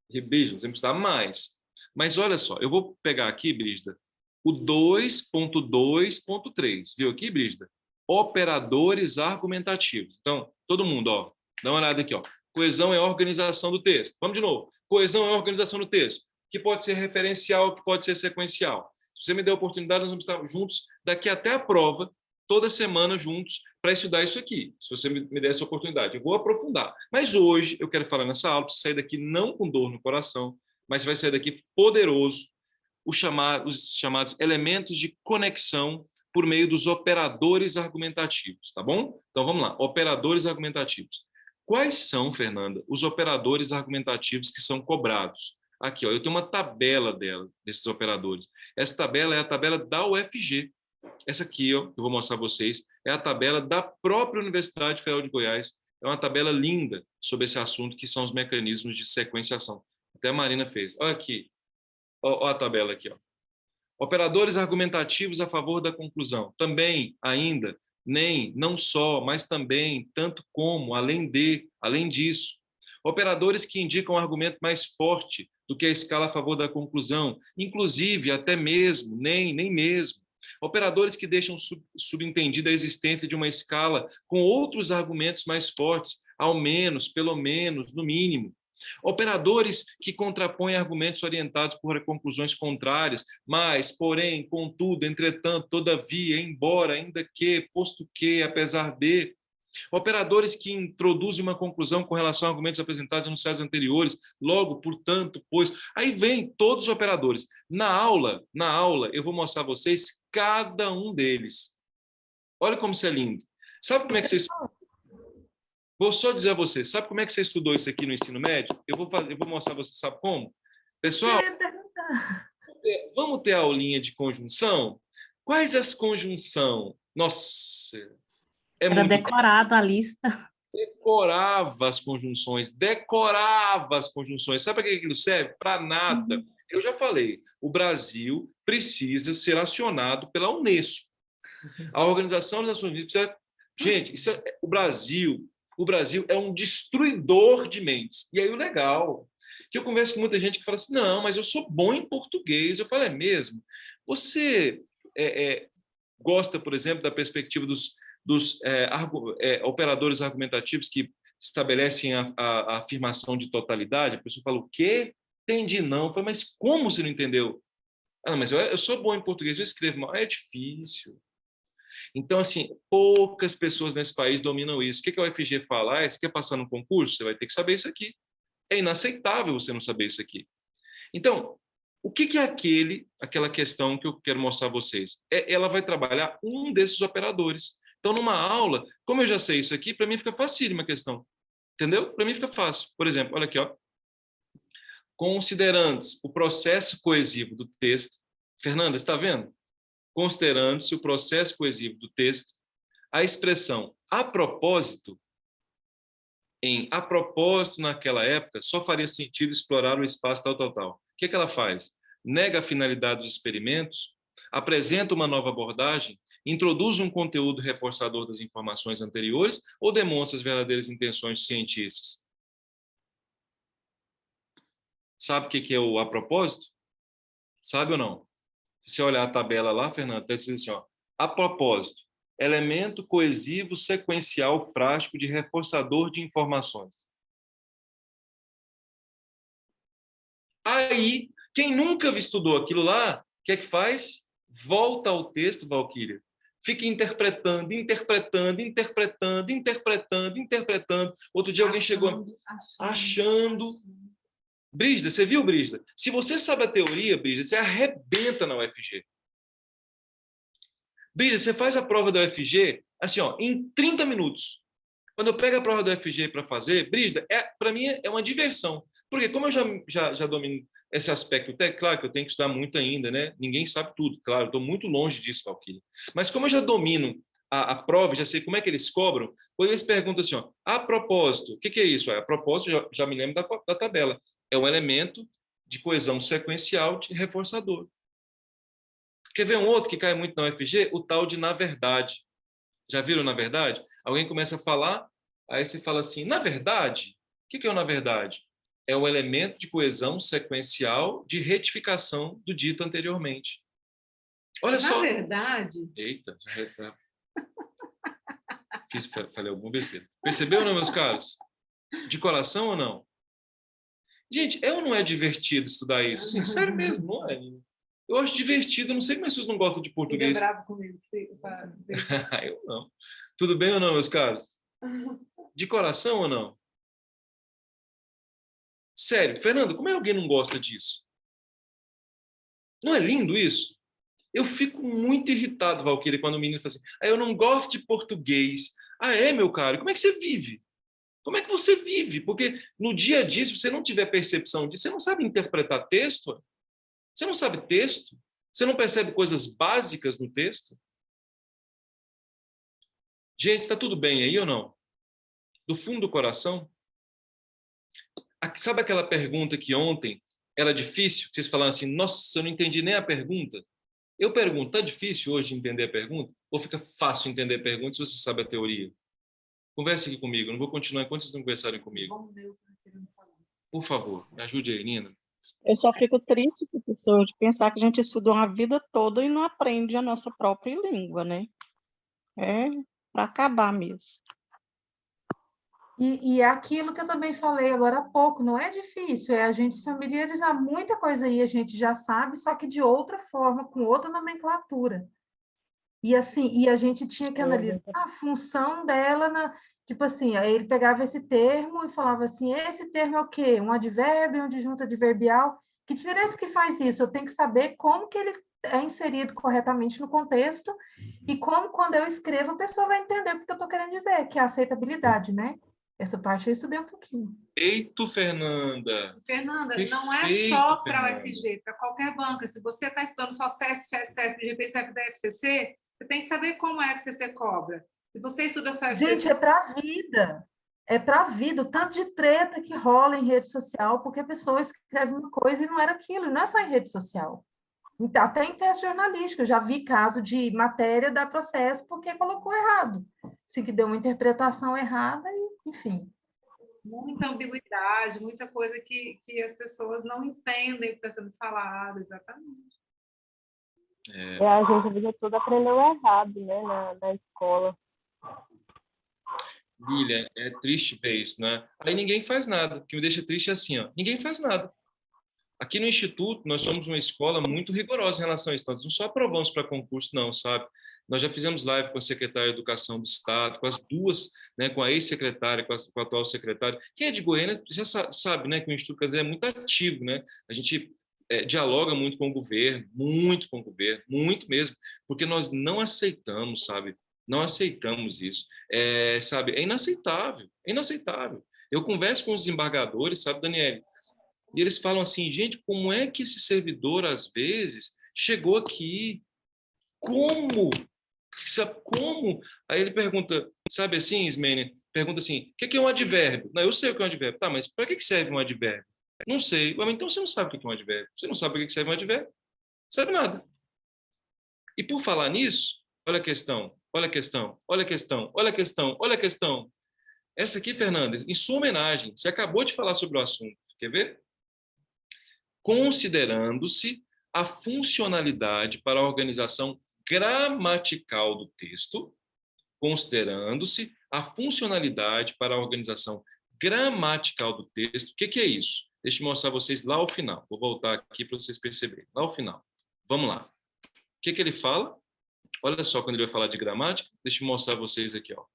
Brígida, você precisa mais. Mas, olha só, eu vou pegar aqui, Brígida, o 2.2.3. Viu aqui, Brígida? Operadores argumentativos. Então, todo mundo, ó, dá uma olhada aqui, ó. Coesão é organização do texto. Vamos de novo. Coesão é organização do texto, que pode ser referencial, que pode ser sequencial. Se você me der a oportunidade, nós vamos estar juntos daqui até a prova, toda semana juntos, para estudar isso aqui. Se você me der essa oportunidade, eu vou aprofundar. Mas hoje, eu quero falar nessa aula, você sair daqui não com dor no coração, mas vai sair daqui poderoso, os chamados elementos de conexão por meio dos operadores argumentativos, tá bom? Então, vamos lá. Operadores argumentativos. Quais são, Fernanda, os operadores argumentativos que são cobrados? Aqui, ó, eu tenho uma tabela desses operadores. Essa tabela é a tabela da UFG. Essa aqui, ó, eu vou mostrar a vocês, é a tabela da própria Universidade Federal de Goiás. É uma tabela linda sobre esse assunto, que são os mecanismos de sequenciação. Até a Marina fez. Olha aqui. Olha a tabela aqui, ó. Operadores argumentativos a favor da conclusão. Também, ainda, nem, não só, mas também, tanto como, além de, além disso. Operadores que indicam um argumento mais forte do que a escala a favor da conclusão, inclusive, até mesmo, nem mesmo. Operadores que deixam subentendida a existência de uma escala com outros argumentos mais fortes, ao menos, pelo menos, no mínimo. Operadores que contrapõem argumentos orientados por conclusões contrárias, mas, porém, contudo, entretanto, todavia, embora, ainda que, posto que, apesar de. Operadores que introduzem uma conclusão com relação a argumentos apresentados nos slides anteriores, logo, portanto, pois. Aí vem todos os operadores. Na aula, eu vou mostrar a vocês cada um deles. Olha como isso é lindo. Sabe como é que você estudou? Vou só dizer a você, sabe como é que você estudou isso aqui no ensino médio? Eu vou mostrar a você, sabe como? Pessoal, vamos ter a aulinha de conjunção? Quais as conjunção? Nossa, Era decorado a lista. Decorava as conjunções. Sabe para que aquilo serve? Para nada. Uhum. Eu já falei, o Brasil precisa ser acionado pela Unesco. A Organização das Nações Unidas precisa... Gente, o Brasil é um destruidor de mentes. E aí o legal, que eu converso com muita gente que fala assim, não, mas eu sou bom em português. Eu falo, é mesmo? Você gosta, por exemplo, da perspectiva dos operadores argumentativos que estabelecem a afirmação de totalidade? A pessoa fala, o quê? Entendi, não. Eu falo, mas como você não entendeu? Ah, mas eu sou bom em português, eu escrevo mal. É difícil. Então, assim, poucas pessoas nesse país dominam isso. O que a UFG fala? Você quer passar no concurso? Você vai ter que saber isso aqui. É inaceitável você não saber isso aqui. Então, o que é aquela questão que eu quero mostrar a vocês? Ela vai trabalhar um desses operadores. Então, numa aula, como eu já sei isso aqui, para mim fica facílima a questão. Entendeu? Para mim fica fácil. Por exemplo, olha aqui, ó. Considerando-se o processo coesivo do texto. Fernanda, está vendo? Considerando-se o processo coesivo do texto, a expressão a propósito, naquela época, só faria sentido explorar o espaço tal. O que ela faz? Nega a finalidade dos experimentos, apresenta uma nova abordagem, introduz um conteúdo reforçador das informações anteriores ou demonstra as verdadeiras intenções dos cientistas? Sabe o que é o a propósito? Sabe ou não? Se você olhar a tabela lá, Fernando, está escrito assim, ó, a propósito, elemento coesivo sequencial frástico de reforçador de informações. Aí, quem nunca estudou aquilo lá, o que é que faz? Volta ao texto, Valquíria. Fica interpretando. Outro dia alguém chegou achando. Brígida, você viu, Brígida? Se você sabe a teoria, Brígida, você arrebenta na UFG. Brígida, você faz a prova da UFG assim, ó, em 30 minutos. Quando eu pego a prova da UFG para fazer, Brígida, para mim é uma diversão. Porque como eu já domino esse aspecto técnico, claro que eu tenho que estudar muito ainda, né? Ninguém sabe tudo, claro, eu estou muito longe disso, Valquíria. Mas como eu já domino a prova, já sei como é que eles cobram, quando eles perguntam assim, ó, a propósito, o que é isso? A propósito, já me lembro da tabela. É um elemento de coesão sequencial de reforçador. Quer ver um outro que cai muito na UFG? O tal de na verdade. Já viram na verdade? Alguém começa a falar, aí você fala assim, na verdade? O que é o na verdade? É o elemento de coesão sequencial de retificação do dito anteriormente. Olha só. Na verdade... Eita, já falei alguma besteira. Percebeu ou não, meus caros? De coração ou não? Gente, ou não é divertido estudar isso? Assim, sério mesmo, não é? Eu acho divertido, não sei como as pessoas não gostam de português. Fica bravo comigo. Eu não. Tudo bem ou não, meus caros? De coração ou não? Sério, Fernando, como é que alguém não gosta disso? Não é lindo isso? Eu fico muito irritado, Valquíria, quando o menino fala assim, eu não gosto de português. Ah, é, meu caro? Como é que você vive? Como é que você vive? Porque no dia a dia, se você não tiver percepção disso, você não sabe interpretar texto. Você não sabe texto. Você não percebe coisas básicas no texto. Gente, está tudo bem aí ou não? Do fundo do coração? Sabe aquela pergunta que ontem era difícil? Vocês falaram assim, nossa, eu não entendi nem a pergunta. Eu pergunto, está difícil hoje entender a pergunta? Ou fica fácil entender a pergunta se você sabe a teoria? Converse aqui comigo, eu não vou continuar enquanto vocês não conversarem comigo. Por favor, me ajude aí, Nina. Eu só fico triste, professor, de pensar que a gente estudou a vida toda e não aprende a nossa própria língua, né? É para acabar mesmo. E é aquilo que eu também falei agora há pouco, não é difícil, é a gente se familiarizar, muita coisa aí a gente já sabe, só que de outra forma, com outra nomenclatura. E assim, e a gente tinha que analisar a função dela, tipo assim, aí ele pegava esse termo e falava assim, esse termo é o quê? Um advérbio, um adjunto adverbial? Que diferença que faz isso? Eu tenho que saber como que ele é inserido corretamente no contexto e como, quando eu escrevo, a pessoa vai entender o que eu estou querendo dizer, que é a aceitabilidade, né? Essa parte eu estudei um pouquinho. Perfeito, Fernanda. Fernanda, não é Perfeito, só para a Fernanda. UFG, para qualquer banca. Se você está estudando só CESP, CESP, de repente você vai fazer FCC, você tem que saber como a FCC cobra. Se você estuda só FCC... Gente, é para a vida. É para a vida. O tanto de treta que rola em rede social, porque a pessoa escreve uma coisa e não era aquilo. Não é só em rede social. Até em teste jornalístico. Eu já vi caso de matéria dar processo porque colocou errado. Se que deu uma interpretação errada, e, enfim. Muita ambiguidade, muita coisa que as pessoas não entendem o que está sendo falado, exatamente. A gente a vida toda aprendeu errado, né, na escola. Lilian, é triste ver isso, né? Aí ninguém faz nada. O que me deixa triste é assim, ó, ninguém faz nada. Aqui no Instituto, nós somos uma escola muito rigorosa em relação a isso. Nós não só aprovamos para concurso, não, sabe? Nós já fizemos live com a secretária de Educação do Estado, com as duas, né, com a ex-secretária, com a atual secretária. Quem é de Goiânia já sabe, né, que o Instituto, quer dizer, é muito ativo, né? A gente dialoga muito com o governo, muito mesmo, porque nós não aceitamos, sabe? Não aceitamos isso. Sabe? É inaceitável, é inaceitável. Eu converso com os desembargadores, sabe, Daniele? E eles falam assim, gente, como é que esse servidor, às vezes, chegou aqui? Como? Sabe como? Aí ele pergunta, sabe assim, Ismênia? Pergunta assim, o que é um advérbio? Não, eu sei o que é um advérbio. Tá, mas para que serve um advérbio? Não sei. Mas então você não sabe o que é um advérbio. Você não sabe para que serve um advérbio? Não sabe nada. E por falar nisso, olha a questão, olha a questão, olha a questão, olha a questão, olha a questão. Essa aqui, Fernanda, em sua homenagem, você acabou de falar sobre o assunto. Quer ver? Considerando-se a funcionalidade para a organização gramatical do texto, considerando-se a funcionalidade para a organização gramatical do texto. O que é isso? Deixa eu mostrar a vocês lá ao final. Vou voltar aqui para vocês perceberem. Lá ao final. Vamos lá. O que ele fala? Olha só quando ele vai falar de gramática. Deixa eu mostrar a vocês aqui. Ó.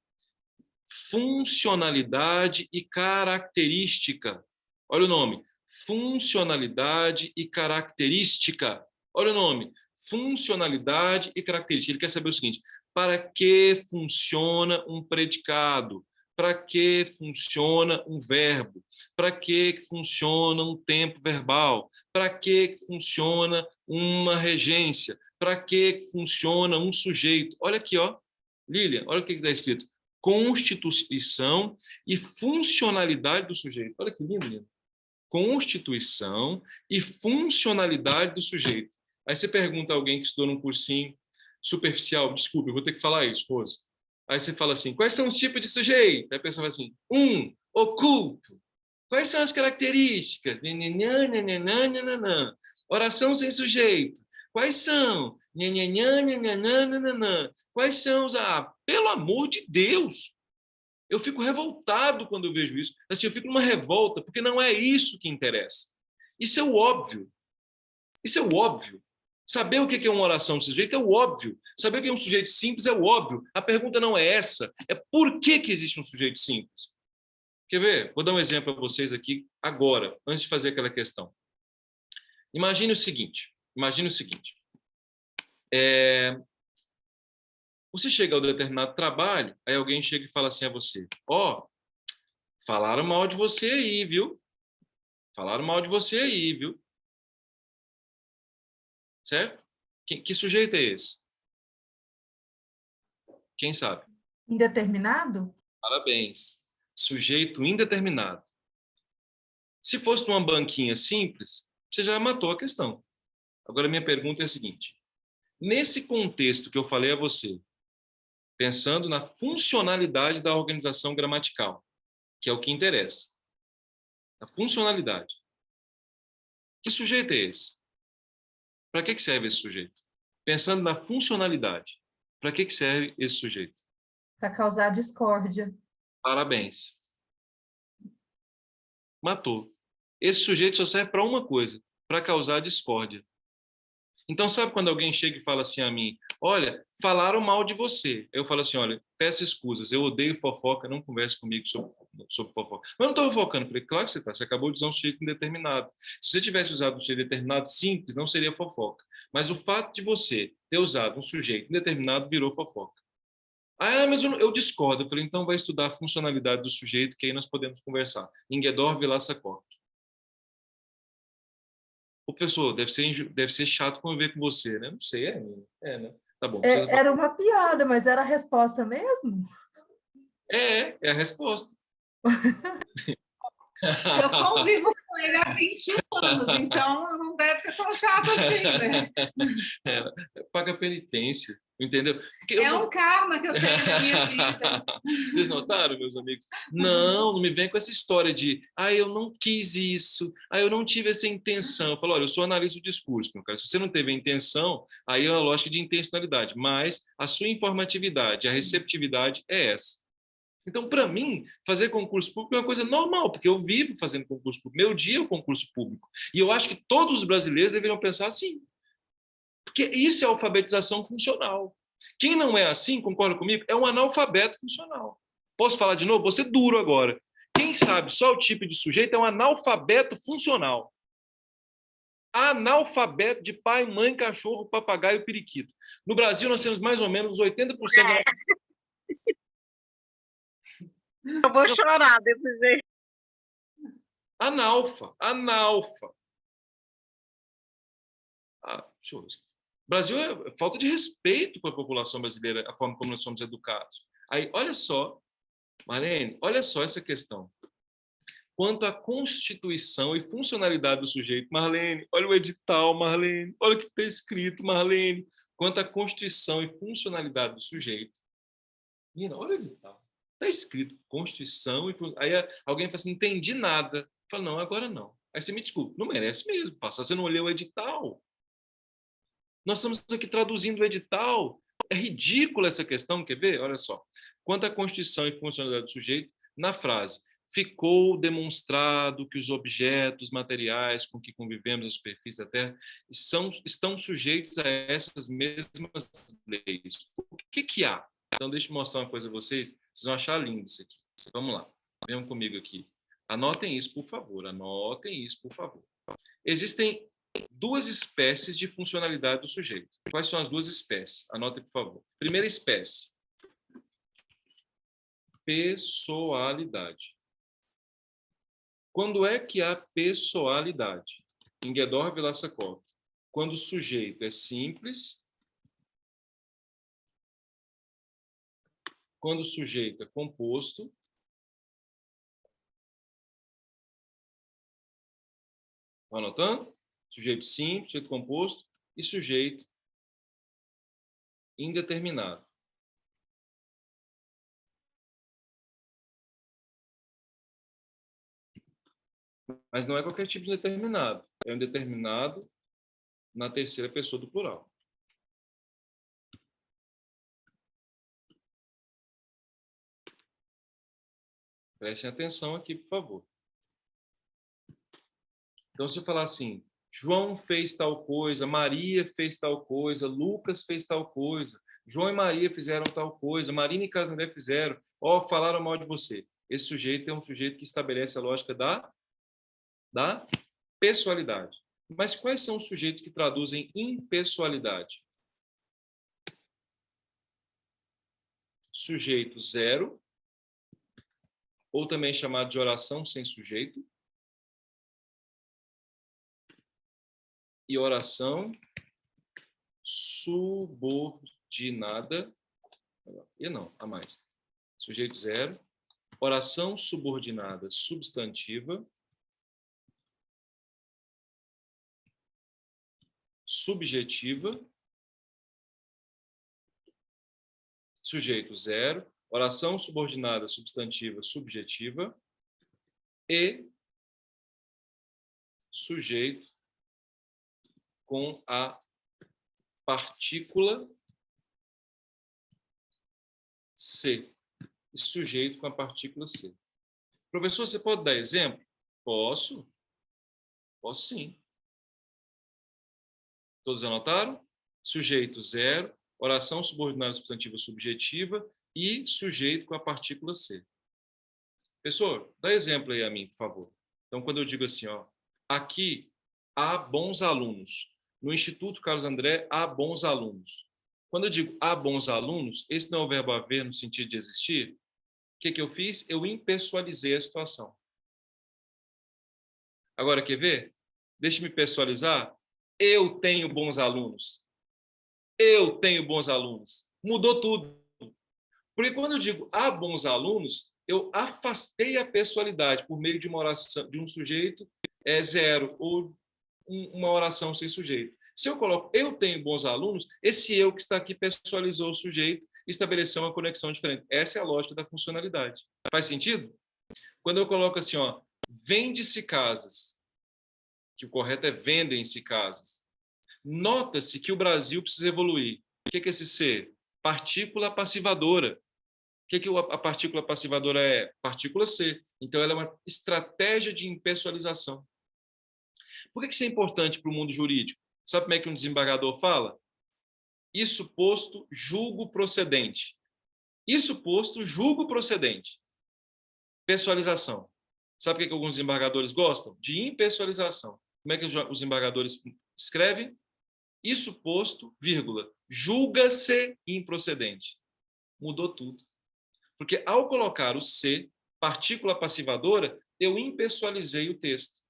Funcionalidade e característica. Olha o nome. Funcionalidade e característica. Olha o nome. Funcionalidade e característica. Ele quer saber o seguinte: para que funciona um predicado? Para que funciona um verbo? Para que funciona um tempo verbal? Para que funciona uma regência? Para que funciona um sujeito? Olha aqui, ó. Lilian, olha o que está escrito. Constituição e funcionalidade do sujeito. Olha que lindo, Lilian. Constituição e funcionalidade do sujeito. Aí você pergunta a alguém que estudou num cursinho superficial, desculpe, eu vou ter que falar isso, Rosa. Aí você fala assim, quais são os tipos de sujeito? Aí a pessoa fala assim, oculto. Quais são as características? Oração sem sujeito. Quais são? Quais são os... pelo amor de Deus! Eu fico revoltado quando eu vejo isso. Assim, eu fico numa revolta, porque não é isso que interessa. Isso é o óbvio. Isso é o óbvio. Saber o que é uma oração sujeito é o óbvio. Saber o que é um sujeito simples é o óbvio. A pergunta não é essa. É por que existe um sujeito simples? Quer ver? Vou dar um exemplo para vocês aqui agora, antes de fazer aquela questão. Imagine o seguinte. Você chega a um determinado trabalho, aí alguém chega e fala assim a você, falaram mal de você aí, viu? Falaram mal de você aí, viu? Certo? Que sujeito é esse? Quem sabe? Indeterminado? Parabéns. Sujeito indeterminado. Se fosse numa banquinha simples, você já matou a questão. Agora, minha pergunta é a seguinte. Nesse contexto que eu falei a você, pensando na funcionalidade da organização gramatical, que é o que interessa. A funcionalidade. Que sujeito é esse? Para que serve esse sujeito? Pensando na funcionalidade, para que serve esse sujeito? Para causar discórdia. Parabéns. Matou. Esse sujeito só serve para uma coisa, para causar discórdia. Então, sabe quando alguém chega e fala assim a mim, olha, falaram mal de você. Eu falo assim, olha, peço escusas, eu odeio fofoca, não converse comigo sobre fofoca. Mas não estou fofocando. Falei, claro que você está, você acabou de usar um sujeito indeterminado. Se você tivesse usado um sujeito determinado simples, não seria fofoca. Mas o fato de você ter usado um sujeito indeterminado virou fofoca. Ah, mas eu discordo. Eu falei, então vai estudar a funcionalidade do sujeito, que aí nós podemos conversar. Ingedor Vilaça-Corte. O professor, deve ser chato conviver com você, né? Não sei, né? Tá bom. Era uma piada, mas era a resposta mesmo? É a resposta. Eu convivo com ele há 21 anos, então não deve ser tão chato assim, né? Paga penitência, entendeu? Um karma que eu tenho na minha vida. Vocês notaram, meus amigos? Não me vem com essa história de eu não quis isso, eu não tive essa intenção. Eu falo, olha, eu sou analista do discurso, meu cara. Se você não teve a intenção, aí é uma lógica de intencionalidade, mas a sua informatividade, a receptividade é essa. Então, para mim, fazer concurso público é uma coisa normal, porque eu vivo fazendo concurso público. Meu dia é o concurso público. E eu acho que todos os brasileiros deveriam pensar assim. Porque isso é alfabetização funcional. Quem não é assim, concorda comigo, é um analfabeto funcional. Posso falar de novo? Vou ser duro agora. Quem sabe só o tipo de sujeito é um analfabeto funcional. Analfabeto de pai, mãe, cachorro, papagaio e periquito. No Brasil, nós temos mais ou menos 80% da... Eu vou chorar desse jeito. Analfa. Brasil é falta de respeito com a população brasileira, a forma como nós somos educados. Aí, olha só, Marlene, olha só essa questão. Quanto à constituição e funcionalidade do sujeito, Marlene, olha o edital, Marlene, olha o que está escrito, Marlene. Quanto à constituição e funcionalidade do sujeito. Menina, olha o edital. Está escrito Constituição. Aí alguém fala assim, não entendi nada. Fala, não, agora não. Aí você me desculpa, não merece mesmo passar. Você não leu o edital. Nós estamos aqui traduzindo o edital. É ridícula essa questão, quer ver? Olha só. Quanto à Constituição e funcionalidade do sujeito, na frase, ficou demonstrado que os objetos materiais com que convivemos na superfície da Terra estão sujeitos a essas mesmas leis. O que há? Então, deixa eu mostrar uma coisa a vocês. Vocês vão achar lindo isso aqui. Vamos lá. Venham comigo aqui. Anotem isso, por favor. Existem duas espécies de funcionalidade do sujeito. Quais são as duas espécies? Anotem, por favor. Primeira espécie. Pessoalidade. Quando é que há pessoalidade? Ingedor Vilaça-Corte. Quando o sujeito é simples, quando o sujeito é composto, Estão anotando? Sujeito simples, sujeito composto e sujeito indeterminado. Mas não é qualquer tipo de determinado. É um determinado na terceira pessoa do plural. Prestem atenção aqui, por favor. Então, se eu falar assim, João fez tal coisa, Maria fez tal coisa, Lucas fez tal coisa, João e Maria fizeram tal coisa, Marina e Casandé fizeram, falaram mal de você. Esse sujeito é um sujeito que estabelece a lógica da pessoalidade. Mas quais são os sujeitos que traduzem impessoalidade? Sujeito zero, ou também chamado de oração sem sujeito, e oração subordinada, e não, a mais. Sujeito zero, oração subordinada substantiva, subjetiva, sujeito zero, oração subordinada substantiva subjetiva e sujeito com a partícula C. E sujeito com a partícula C. Professor, você pode dar exemplo? Posso. Posso sim. Todos anotaram? Sujeito zero, oração subordinada substantiva subjetiva e sujeito com a partícula ser. Pessoal, dá exemplo aí a mim, por favor. Então, quando eu digo assim, ó, aqui há bons alunos. No Instituto Carlos André, há bons alunos. Quando eu digo há bons alunos, esse não é o verbo haver no sentido de existir. O que eu fiz? Eu impessoalizei a situação. Agora, quer ver? Deixa-me pessoalizar. Eu tenho bons alunos. Eu tenho bons alunos. Mudou tudo. Porque quando eu digo há bons alunos, eu afastei a pessoalidade por meio de uma oração, de um sujeito zero, ou uma oração sem sujeito. Se eu coloco eu tenho bons alunos, esse eu que está aqui pessoalizou o sujeito e estabeleceu uma conexão diferente. Essa é a lógica da funcionalidade. Faz sentido? Quando eu coloco assim, ó, vende-se casas, que o correto é vendem-se casas, nota-se que o Brasil precisa evoluir. O que é esse ser? Partícula passivadora. O que a partícula passivadora é? Partícula C. Então, ela é uma estratégia de impessoalização. Por que isso é importante para o mundo jurídico? Sabe como é que um desembargador fala? Isso posto, julgo procedente. Isso posto, julgo procedente. Pessoalização. Sabe o que alguns desembargadores gostam? De impessoalização. Como é que os desembargadores escrevem? Isso posto, vírgula, julga-se improcedente. Mudou tudo. Porque ao colocar o C, partícula passivadora, eu impessoalizei o texto.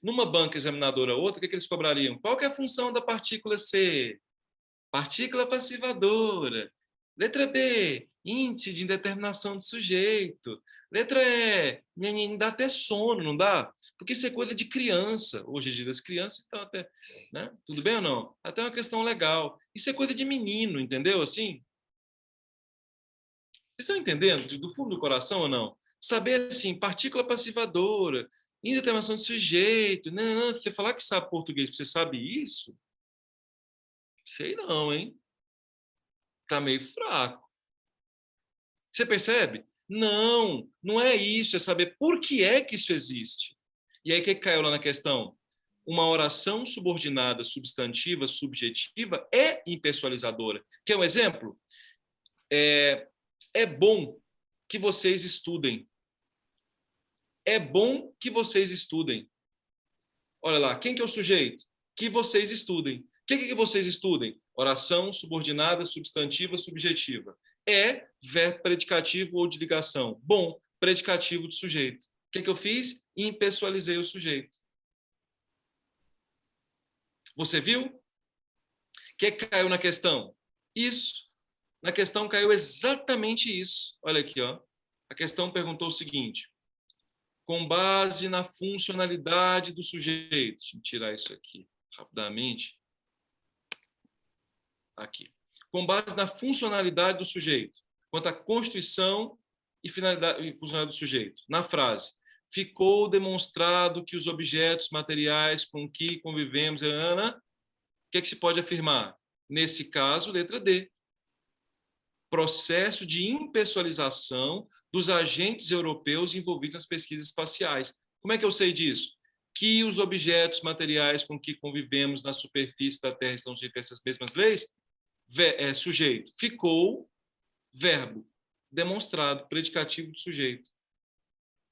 Numa banca examinadora outra, o que eles cobrariam? Qual que é a função da partícula C? Partícula passivadora. Letra B, índice de indeterminação do sujeito. Letra E, dá até sono, não dá? Porque isso é coisa de criança. Hoje em dia das crianças, então até, né? Tudo bem ou não? Até uma questão legal. Isso é coisa de menino, entendeu? Assim. Vocês estão entendendo do fundo do coração ou não? Saber assim, partícula passivadora, indeterminação do sujeito. Não, você falar que sabe português, você sabe isso? Sei não, hein? Tá meio fraco. Você percebe? Não, não é isso, é saber por que é que isso existe. E aí, o que caiu lá na questão? Uma oração subordinada, substantiva, subjetiva é impessoalizadora. Quer um exemplo? É bom que vocês estudem. É bom que vocês estudem. Olha lá, quem que é o sujeito? Que vocês estudem. O que vocês estudem? Oração subordinada, substantiva, subjetiva. É verbo predicativo ou de ligação. Bom, predicativo do sujeito. O que eu fiz? Impessoalizei o sujeito. Você viu? O que caiu na questão? Isso. Na questão caiu exatamente isso. Olha aqui, ó. A questão perguntou o seguinte: com base na funcionalidade do sujeito. Deixa eu tirar isso aqui rapidamente. Aqui. Com base na funcionalidade do sujeito, quanto à constituição e finalidade e funcionalidade do sujeito. Na frase, ficou demonstrado que os objetos materiais com que convivemos, o que se pode afirmar? Nesse caso, letra D. Processo de impessoalização dos agentes europeus envolvidos nas pesquisas espaciais. Como é que eu sei disso? Que os objetos materiais com que convivemos na superfície da Terra estão sujeitos a essas mesmas leis? Sujeito. Ficou, verbo, demonstrado, predicativo do sujeito.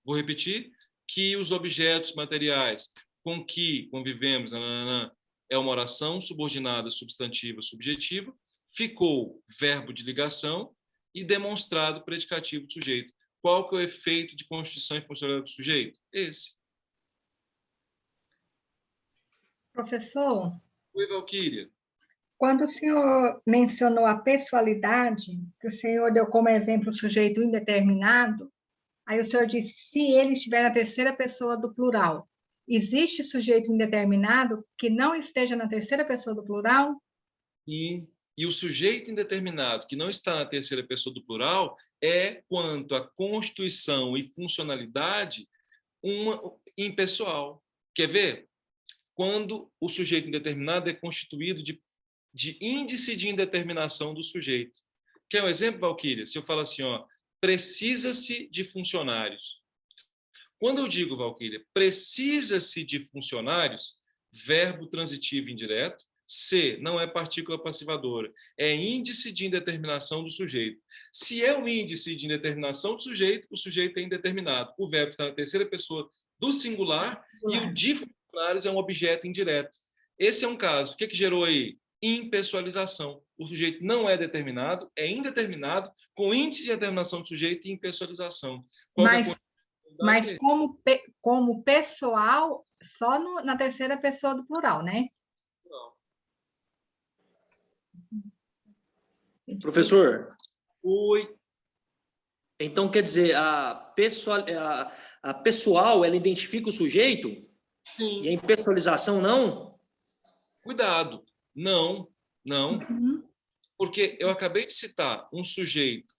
Vou repetir. Que os objetos materiais com que convivemos é uma oração subordinada, substantiva, subjetiva. Ficou, verbo de ligação, e demonstrado, predicativo do sujeito. Qual que é o efeito de constituição e funcionalidade do sujeito? Esse. Professor? Oi, Valquíria. Quando o senhor mencionou a pessoalidade, que o senhor deu como exemplo o sujeito indeterminado, aí o senhor disse, se ele estiver na terceira pessoa do plural, existe sujeito indeterminado que não esteja na terceira pessoa do plural? E o sujeito indeterminado que não está na terceira pessoa do plural é quanto à constituição e funcionalidade impessoal. Quer ver? Quando o sujeito indeterminado é constituído de índice de indeterminação do sujeito. Quer um exemplo, Valquíria? Se eu falo assim, ó, precisa-se de funcionários. Quando eu digo, Valquíria, precisa-se de funcionários, verbo transitivo indireto, C, não é partícula passivadora, é índice de indeterminação do sujeito. Se é um índice de indeterminação do sujeito, o sujeito é indeterminado. O verbo está na terceira pessoa do singular e o de funcionários é um objeto indireto. Esse é um caso. O que gerou aí? Impessoalização. O sujeito não é determinado, é indeterminado, com índice de determinação do sujeito e impessoalização. Mas como pessoal, só na terceira pessoa do plural, né? Professor? Oi. Então, quer dizer, a pessoal, ela identifica o sujeito? Sim. E a impessoalização não? Cuidado. Não. Porque eu acabei de citar um sujeito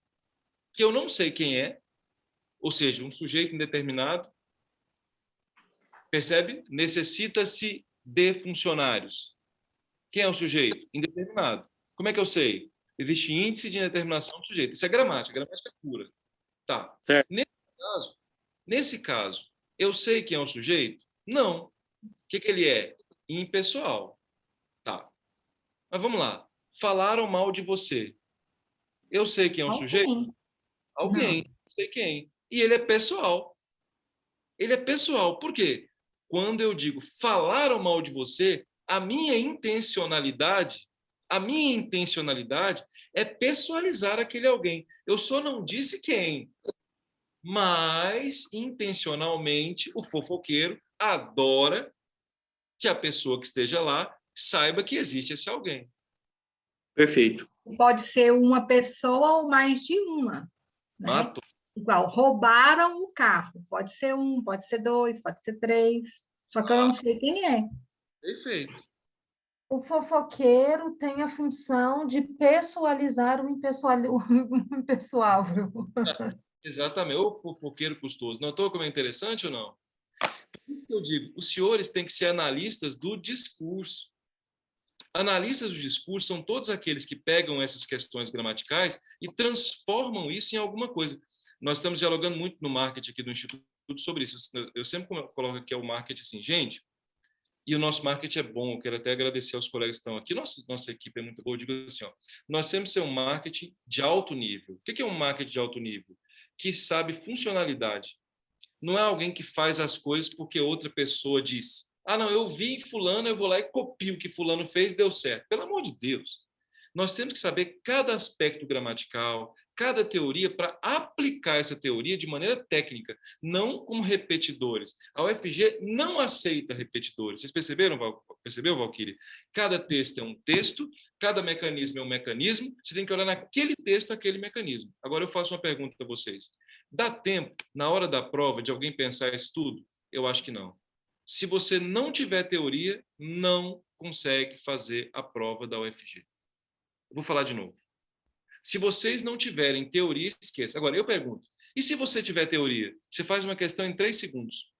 que eu não sei quem é, ou seja, um sujeito indeterminado, percebe? Necessita-se de funcionários. Quem é o sujeito? Indeterminado. Como é que eu sei? Existe índice de indeterminação do sujeito. Isso é gramática é pura. Tá. Certo. Nesse caso, eu sei quem é o sujeito? Não. O que ele é? Impessoal. Tá. Mas vamos lá. Falaram mal de você. Eu sei quem é o sujeito? Alguém. Não sei quem. E ele é pessoal. Ele é pessoal. Por quê? Quando eu digo falaram mal de você, a minha intencionalidade é pessoalizar aquele alguém. Eu só não disse quem, mas intencionalmente o fofoqueiro adora que a pessoa que esteja lá saiba que existe esse alguém. Perfeito. Pode ser uma pessoa ou mais de uma. Né? Matou. Igual, roubaram o carro. Pode ser um, pode ser dois, pode ser três. Só que eu não sei quem é. Perfeito. O fofoqueiro tem a função de pessoalizar o impessoável. Exatamente. O fofoqueiro custoso. Notou como é interessante ou não? Por isso que eu digo, os senhores têm que ser analistas do discurso. Analistas do discurso são todos aqueles que pegam essas questões gramaticais e transformam isso em alguma coisa. Nós estamos dialogando muito no marketing aqui do Instituto sobre isso. Eu sempre coloco aqui o marketing assim, gente, e o nosso marketing é bom, eu quero até agradecer aos colegas que estão aqui, nossa equipe é muito boa, eu digo assim, ó, nós temos que ser um marketing de alto nível. O que é um marketing de alto nível? Que sabe funcionalidade. Não é alguém que faz as coisas porque outra pessoa disse. Ah, não, eu vi fulano, eu vou lá e copio o que fulano fez, deu certo. Pelo amor de Deus. Nós temos que saber cada aspecto gramatical, cada teoria, para aplicar essa teoria de maneira técnica, não como repetidores. A UFG não aceita repetidores. Vocês perceberam, percebeu, Valquíria? Cada texto é um texto, cada mecanismo é um mecanismo, você tem que olhar naquele texto, aquele mecanismo. Agora eu faço uma pergunta para vocês. Dá tempo, na hora da prova, de alguém pensar isso tudo? Eu acho que não. Se você não tiver teoria, não consegue fazer a prova da UFG. Eu vou falar de novo. Se vocês não tiverem teoria, esqueça. Agora, eu pergunto, e se você tiver teoria? Você faz uma questão em 3 segundos.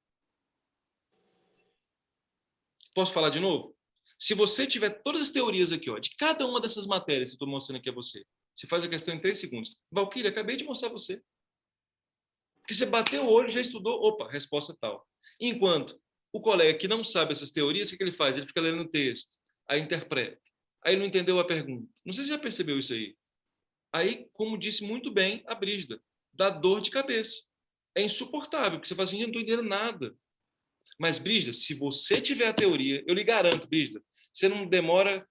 Posso falar de novo? Se você tiver todas as teorias aqui, ó, de cada uma dessas matérias que eu estou mostrando aqui a você, você faz a questão em 3 segundos. Valquíria, acabei de mostrar a você. Porque você bateu o olho, já estudou, opa, resposta tal. Enquanto o colega que não sabe essas teorias, o que ele faz? Ele fica lendo o texto, aí interpreta. Aí não entendeu a pergunta. Não sei se você já percebeu isso aí. Aí, como disse muito bem a Brígida, dá dor de cabeça. É insuportável, porque você fala assim, eu não estou entendendo nada. Mas, Brígida, se você tiver a teoria, eu lhe garanto, Brígida, você não demora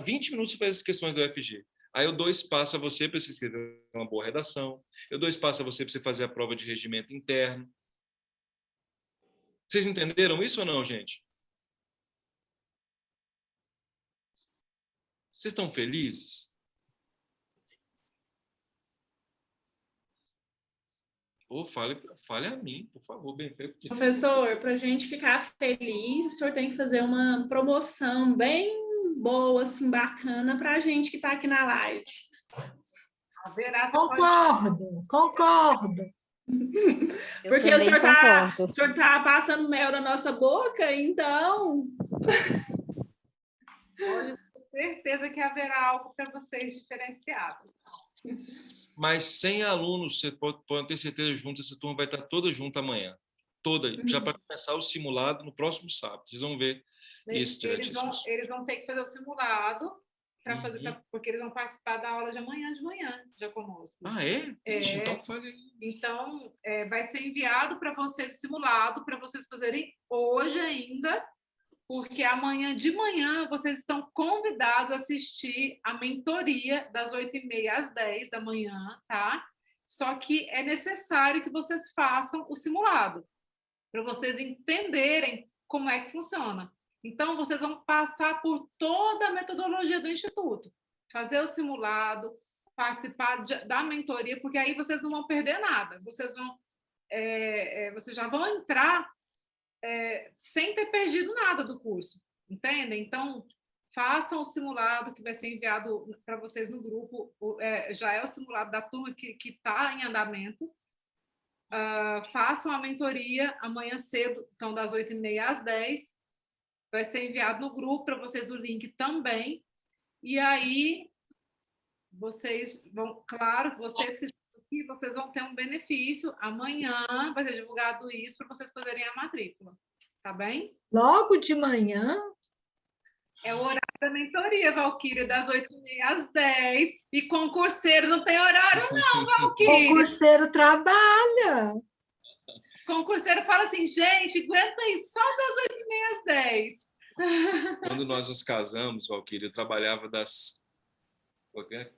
20 minutos para fazer as questões do UFG. Aí eu dou espaço a você para você escrever uma boa redação, eu dou espaço a você para você fazer a prova de regimento interno. Vocês entenderam isso ou não, gente? Vocês estão felizes? Ou fale a mim, por favor, bem feito. Professor, para a gente ficar feliz, o senhor tem que fazer uma promoção bem boa, assim, bacana, para a gente que está aqui na live. Concordo. Porque o senhor está passando mel na nossa boca, então... Olha, tenho certeza que haverá algo para vocês diferenciado. Mas 100 alunos, você pode ter certeza, junto, essa turma vai estar toda junta amanhã. Toda, já para começar o simulado no próximo sábado. Vocês vão ver Isso, diretíssimos. Eles vão ter que fazer o simulado, porque eles vão participar da aula de amanhã já conosco. Ah, é? Ixi, então fale aí. Então, vai ser enviado para vocês o simulado, para vocês fazerem hoje ainda, porque amanhã de manhã vocês estão convidados a assistir a mentoria das 8h30 às 10 da manhã, tá? Só que é necessário que vocês façam o simulado, para vocês entenderem como é que funciona. Então, vocês vão passar por toda a metodologia do Instituto, fazer o simulado, participar da mentoria, porque aí vocês não vão perder nada. Vocês já vão entrar sem ter perdido nada do curso, entendem? Então, façam o simulado que vai ser enviado para vocês no grupo, já é o simulado da turma que está em andamento. Façam a mentoria amanhã cedo, então das 8h30 às 10, vai ser enviado no grupo para vocês o link também, e aí vocês vão, claro, vocês que estão aqui, vocês vão ter um benefício, amanhã vai ser divulgado isso para vocês fazerem a matrícula, tá bem? Logo de manhã? É o horário da mentoria, Valquíria, das 8h30 às 10, e concurseiro não tem horário não, Valquíria. Concurseiro trabalha. Concurseiro fala assim, gente, aguenta aí só das 8h30 às 10. Quando nós nos casamos, Valquíria, eu trabalhava das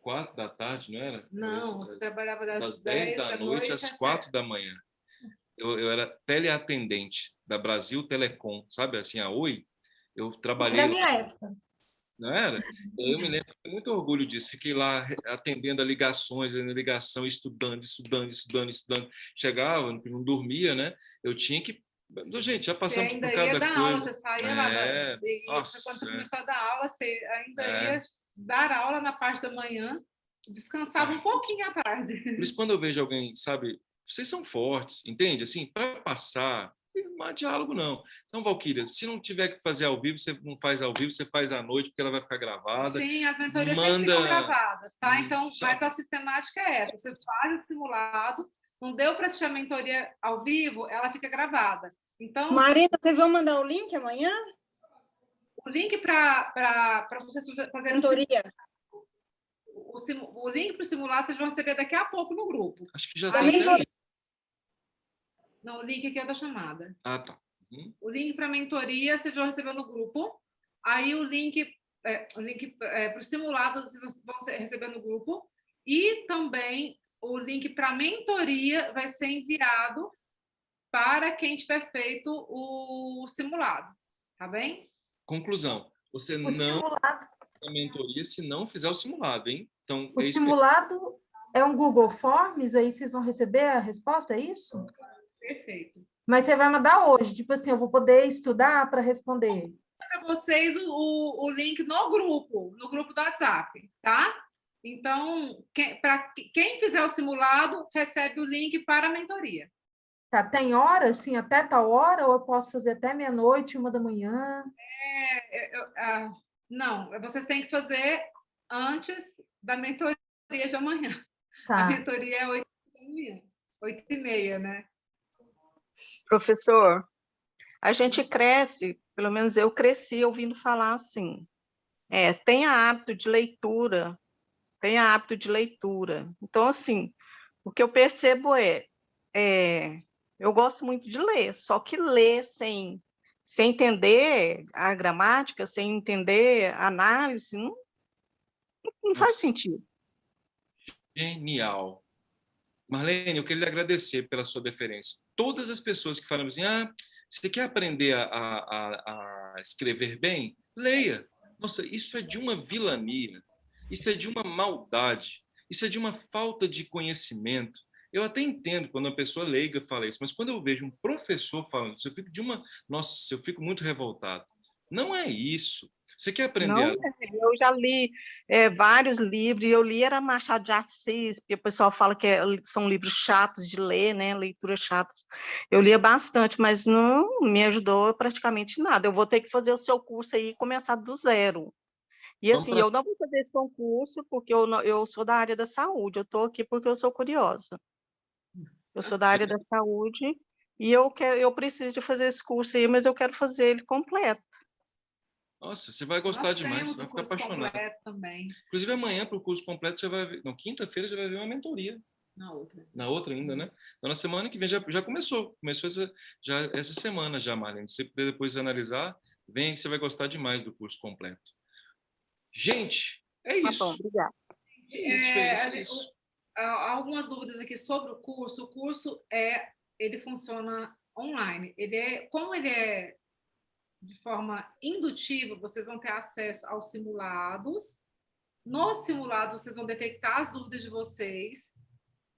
4 da tarde, não era? Não, você trabalhava das 10 da noite às 4 da manhã. Eu era teleatendente da Brasil Telecom, sabe assim, a Oi? Eu trabalhei... Da minha época. Não era? Eu me lembro, tenho muito orgulho disso. Fiquei lá atendendo a ligações, ligação, estudando. Chegava, não dormia, né? Eu tinha que... Gente, já passamos por cada coisa. Você ainda ia dar aula, você saía lá. Quando você começou a dar aula, você ainda ia dar aula na parte da manhã, descansava um pouquinho à tarde. Por isso, quando eu vejo alguém, sabe... Vocês são fortes, entende? Assim, para passar... Não há diálogo, não. Então, Valquíria, se não tiver que fazer ao vivo, você não faz ao vivo, você faz à noite, porque ela vai ficar gravada. Sim, as mentorias sempre ficam gravadas, tá? Então, mas a sistemática é essa. Vocês fazem o simulado, não deu para assistir a mentoria ao vivo, ela fica gravada. Então, Marina, vocês vão mandar o link amanhã? O link para vocês fazerem mentoria. O link para o simulado vocês vão receber daqui a pouco no grupo. Acho que já tem. Não, o link aqui é da chamada. Ah, tá. O link para a mentoria vocês vão receber no grupo. Aí o link para o simulado vocês vão receber no grupo. E também o link para a mentoria vai ser enviado para quem tiver feito o simulado. Tá bem? Conclusão. Você não simulado... a mentoria se não fizer o simulado, hein? Então, o simulado é um Google Forms, aí vocês vão receber a resposta, é isso? Perfeito. Mas você vai mandar hoje, tipo assim, eu vou poder estudar para responder. Para vocês o link no grupo do WhatsApp, tá? Então, quem fizer o simulado, recebe o link para a mentoria. Tá, tem hora, assim, até tal hora, ou eu posso fazer até meia-noite, 1h? Não, vocês têm que fazer antes da mentoria de amanhã. Tá. A mentoria é 8h30, né? Professor, a gente cresce, pelo menos eu cresci ouvindo falar assim, tenha hábito de leitura. Então, assim, o que eu percebo eu gosto muito de ler, só que ler sem entender a gramática, sem entender a análise, não faz sentido. Genial. Marlene, eu queria lhe agradecer pela sua deferência. Todas as pessoas que falam assim, você quer aprender a escrever bem? Leia. Nossa, isso é de uma vilania, isso é de uma maldade, isso é de uma falta de conhecimento. Eu até entendo quando uma pessoa leiga fala isso, mas quando eu vejo um professor falando isso, eu fico muito revoltado. Não é isso. Você quer aprender? Eu já li vários livros, e eu li era Machado de Assis, porque o pessoal fala que são livros chatos de ler, né? Leituras chatas. Eu lia bastante, mas não me ajudou praticamente nada. Eu vou ter que fazer o seu curso aí e começar do zero. E assim, eu não vou fazer esse concurso porque eu sou da área da saúde, eu estou aqui porque eu sou curiosa. Eu sou da área da saúde e eu preciso de fazer esse curso aí, mas eu quero fazer ele completo. Nossa, você vai gostar demais, você vai ficar apaixonado. Também. Inclusive, amanhã, para o curso completo, já vai ver. Não, quinta-feira já vai ver uma mentoria. Na outra ainda, né? Então, na semana que vem já começou. Começou essa semana já, Marlene. Se você puder depois analisar, vem que você vai gostar demais do curso completo. Gente, é isso. Tá bom, obrigada. É isso. Algumas dúvidas aqui sobre o curso. O curso ele funciona online. Como ele é de forma indutiva, vocês vão ter acesso aos simulados. Nos simulados, vocês vão detectar as dúvidas de vocês.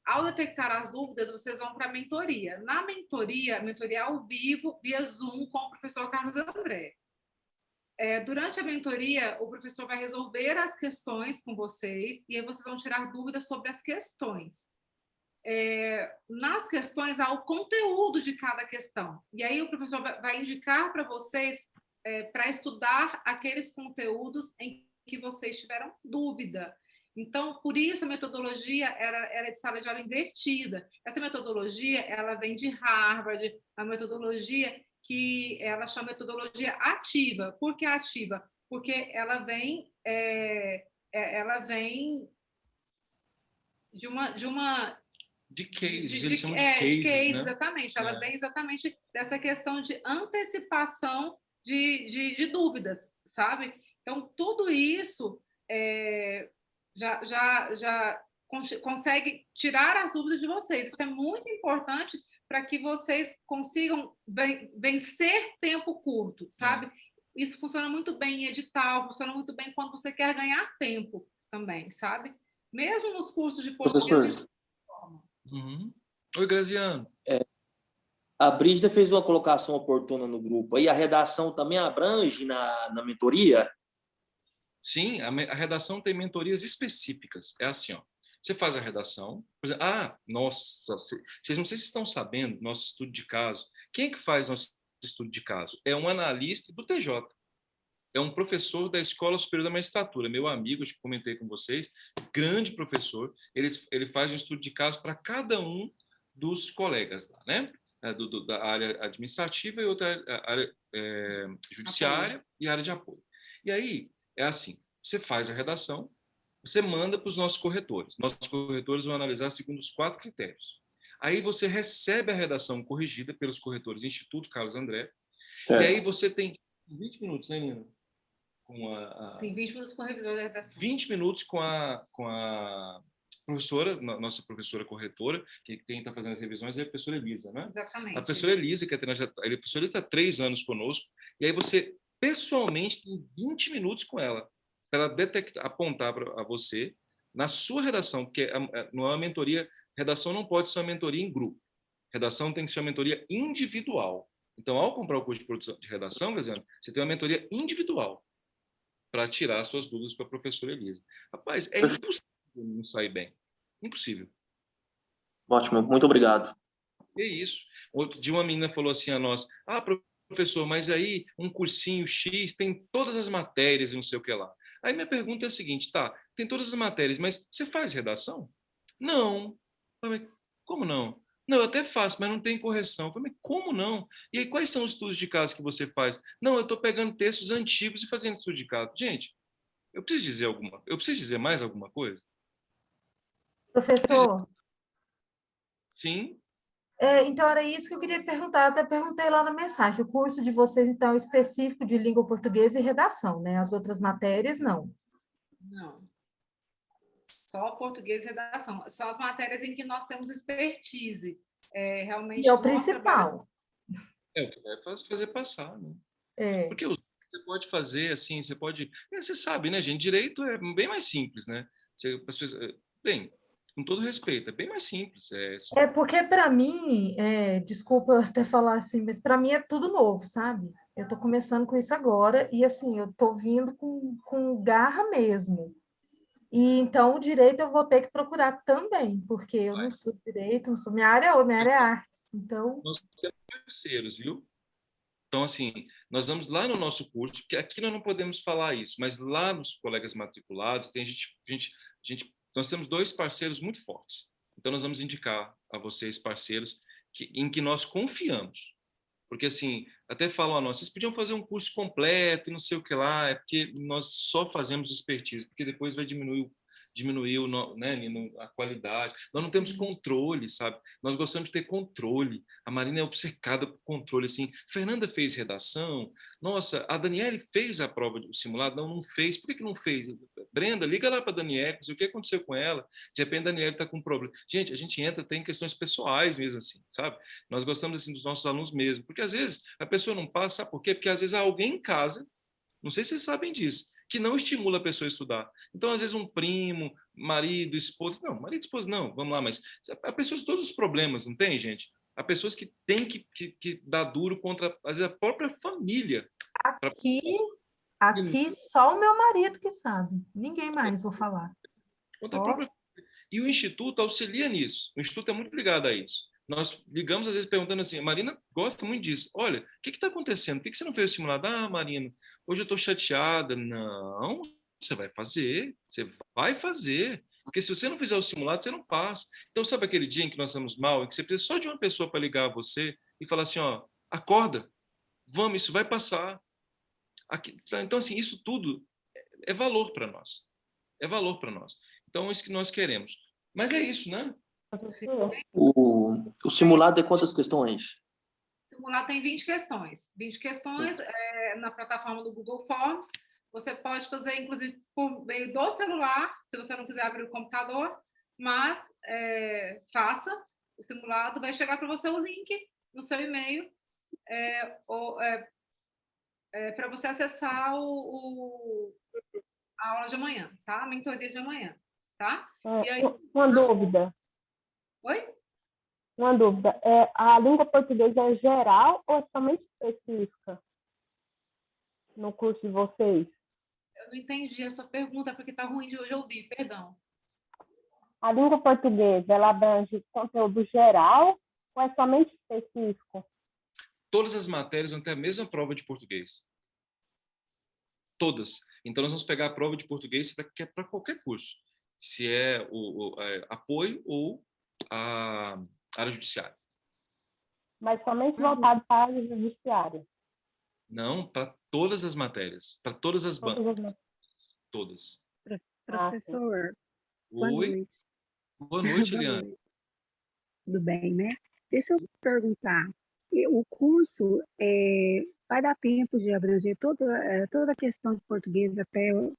Ao detectar as dúvidas, vocês vão para a mentoria. Na mentoria, ao vivo, via Zoom, com o professor Carlos André. Durante a mentoria, o professor vai resolver as questões com vocês e aí vocês vão tirar dúvidas sobre as questões. Nas questões, há o conteúdo de cada questão. E aí o professor vai indicar para vocês para estudar aqueles conteúdos em que vocês tiveram dúvida. Então, por isso a metodologia era de sala de aula invertida. Essa metodologia, ela vem de Harvard, a metodologia que ela chama metodologia ativa. Por que ativa? Porque ela vem de cases, eles chamam de cases, né? Exatamente. Ela vem exatamente dessa questão de antecipação de dúvidas, sabe? Então, tudo isso já consegue tirar as dúvidas de vocês. Isso é muito importante para que vocês consigam vencer tempo curto, sabe? Isso funciona muito bem em edital, funciona muito bem quando você quer ganhar tempo também, sabe? Mesmo nos cursos de português... Oi, Graziano. A Brígida fez uma colocação oportuna no grupo. Aí a redação também abrange na mentoria? Sim, a redação tem mentorias específicas. É assim, ó. Você faz a redação. Por exemplo, nossa, vocês não sei se estão sabendo, nosso estudo de caso. Quem é que faz nosso estudo de caso? É um analista do TJ. É um professor da Escola Superior da Magistratura, meu amigo, eu comentei com vocês, grande professor. Ele faz um estudo de caso para cada um dos colegas lá, né? Da área administrativa e outra área judiciária e área de apoio. E aí, é assim, você faz a redação, você manda para os nossos corretores. Nossos corretores vão analisar segundo os 4 critérios. Aí você recebe a redação corrigida pelos corretores Instituto Carlos André, e aí você tem 20 minutos, né, Nina? Sim, 20 minutos com a revisão da redação. 20 minutos com a professora, nossa professora corretora, que está fazendo as revisões, é a professora Elisa, né? Exatamente. A professora Elisa, que a professora está há 3 anos conosco, e aí você, pessoalmente, tem 20 minutos com ela, para ela apontar a você, na sua redação, porque não é uma mentoria, redação não pode ser uma mentoria em grupo, redação tem que ser uma mentoria individual. Então, ao comprar o curso de produção de redação, Graziano, você tem uma mentoria individual, para tirar suas dúvidas para a professora Elisa. Rapaz, é impossível não sair bem. Impossível. Ótimo, muito obrigado. É isso. Outro dia uma menina falou assim a nós, professor, mas aí um cursinho X tem todas as matérias e não sei o que lá. Aí minha pergunta é a seguinte, tem todas as matérias, mas você faz redação? Não. Mas como não? Não, eu até faço, mas não tem correção. Eu falei, mas como não? E aí, quais são os estudos de caso que você faz? Não, eu estou pegando textos antigos e fazendo estudo de caso. Gente, eu preciso dizer mais alguma coisa? Professor? Sim. Então, era isso que eu queria perguntar. Até perguntei lá na mensagem. O curso de vocês, então, é específico de língua portuguesa e redação, né? As outras matérias, não. Não. Só português e redação. São as matérias em que nós temos expertise. Realmente. E é o principal. É o que vai fazer passar, né? Porque você pode fazer assim, você pode. Você sabe, né, gente? Direito é bem mais simples, né? Bem, com todo respeito, é bem mais simples. Porque, para mim, desculpa até falar assim, mas para mim é tudo novo, sabe? Eu estou começando com isso agora e, assim, eu estou vindo com garra mesmo. E então o direito eu vou ter que procurar também, porque eu não sou direito, não sou minha área é artes. Então, nós temos parceiros, viu? Então, assim, nós vamos lá no nosso curso, porque aqui nós não podemos falar isso, mas lá nos colegas matriculados, tem nós temos 2 parceiros muito fortes. Então, nós vamos indicar a vocês parceiros em que nós confiamos. Porque, assim, até falam a nós, vocês podiam fazer um curso completo e não sei o que lá, é porque nós só fazemos expertise, porque depois vai diminuir né, a qualidade. Nós não temos controle, sabe? Nós gostamos de ter controle. A Marina é obcecada por controle, assim. Fernanda fez redação. Nossa, a Daniele fez a prova do simulado? Não fez. Por que não fez? Brenda, liga lá para a Daniele, não sei o que aconteceu com ela. De repente, a Daniele está com um problema. Gente, a gente entra, tem questões pessoais mesmo, assim, sabe? Nós gostamos, assim, dos nossos alunos mesmo. Porque, às vezes, a pessoa não passa, sabe por quê? Porque, às vezes, há alguém em casa, não sei se vocês sabem disso, que não estimula a pessoa a estudar. Então, às vezes, um primo, marido, esposa... Não, marido e esposa não, vamos lá, mas há pessoas de todos os problemas, não tem, gente? Há pessoas que têm que dar duro contra, às vezes, a própria família. Aqui só o meu marido que sabe. Ninguém mais, vou falar. Contra a própria... E o Instituto auxilia nisso. O Instituto é muito ligado a isso. Nós ligamos, às vezes, perguntando assim, a Marina gosta muito disso. Olha, o que está acontecendo? Por que você não fez o simulado? Ah, Marina, hoje eu estou chateada. Não, você vai fazer. Porque se você não fizer o simulado, você não passa. Então, sabe aquele dia em que nós estamos mal, em que você precisa só de uma pessoa para ligar a você e falar assim, ó, acorda, vamos, isso vai passar. Então, assim, isso tudo é valor para nós. É valor para nós. Então, é isso que nós queremos. Mas é isso, né? O simulado é quantas questões? O simulado tem 20 questões. 20 questões na plataforma do Google Forms. Você pode fazer, inclusive, por meio do celular, se você não quiser abrir o computador, mas faça o simulado. Vai chegar para você o link no seu e-mail para você acessar a aula de amanhã, tá? A mentoria de amanhã, tá? E aí... Uma dúvida. Oi? Uma dúvida. A língua portuguesa é geral ou é somente específica no curso de vocês? Eu não entendi a sua pergunta, porque está ruim de hoje ouvir, perdão. A língua portuguesa, ela abrange conteúdo geral ou é somente específico? Todas as matérias vão ter a mesma prova de português. Todas. Então, nós vamos pegar a prova de português para qualquer curso. Se é o apoio ou a área judiciária. Mas somente voltado para a área judiciária? Não, para todas as matérias. Para todas as bancas. Todas. Professor, boa Oi. noite. Boa noite, Eliane. Tudo bem, né? Deixa eu perguntar. O curso vai dar tempo de abranger toda a questão de português até o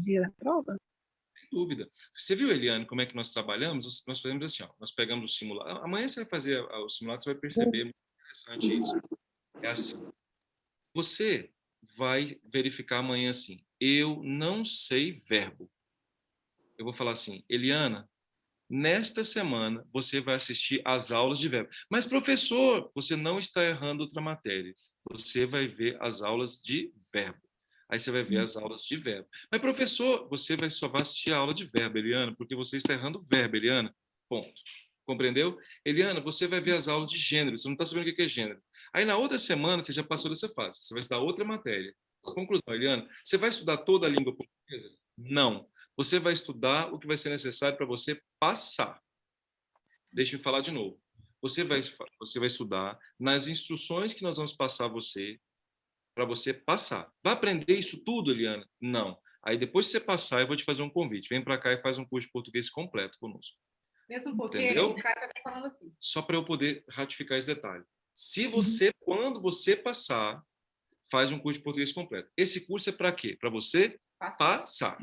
dia da prova? Sem dúvida. Você viu, Eliane, como é que nós trabalhamos? Nós fazemos assim, ó, nós pegamos o simulado. Amanhã você vai fazer o simulado, você vai perceber, muito interessante isso. É assim, você vai verificar amanhã assim, eu não sei verbo. Eu vou falar assim, Eliana, nesta semana você vai assistir às aulas de verbo. Mas, professor, você não está errando outra matéria. Você vai ver as aulas de verbo. Aí você vai ver as aulas de verbo. Mas, professor, você só vai assistir a aula de verbo, Eliana, porque você está errando o verbo, Eliana. Ponto. Compreendeu? Eliana, você vai ver as aulas de gênero. Você não está sabendo o que é gênero. Aí, na outra semana, você já passou dessa fase. Você vai estudar outra matéria. Conclusão, Eliana, você vai estudar toda a língua portuguesa? Não. Você vai estudar o que vai ser necessário para você passar. Deixa eu falar de novo. Você vai estudar nas instruções que nós vamos passar a você, para você passar. Vai aprender isso tudo, Eliana? Não. Aí, depois que você passar, eu vou te fazer um convite. Vem para cá e faz um curso de português completo conosco. Mesmo porque entendeu? o cara está falando aqui. Só para eu poder ratificar esse detalhe. Se você, quando você passar, faz um curso de português completo. Esse curso é para quê? Para você passar.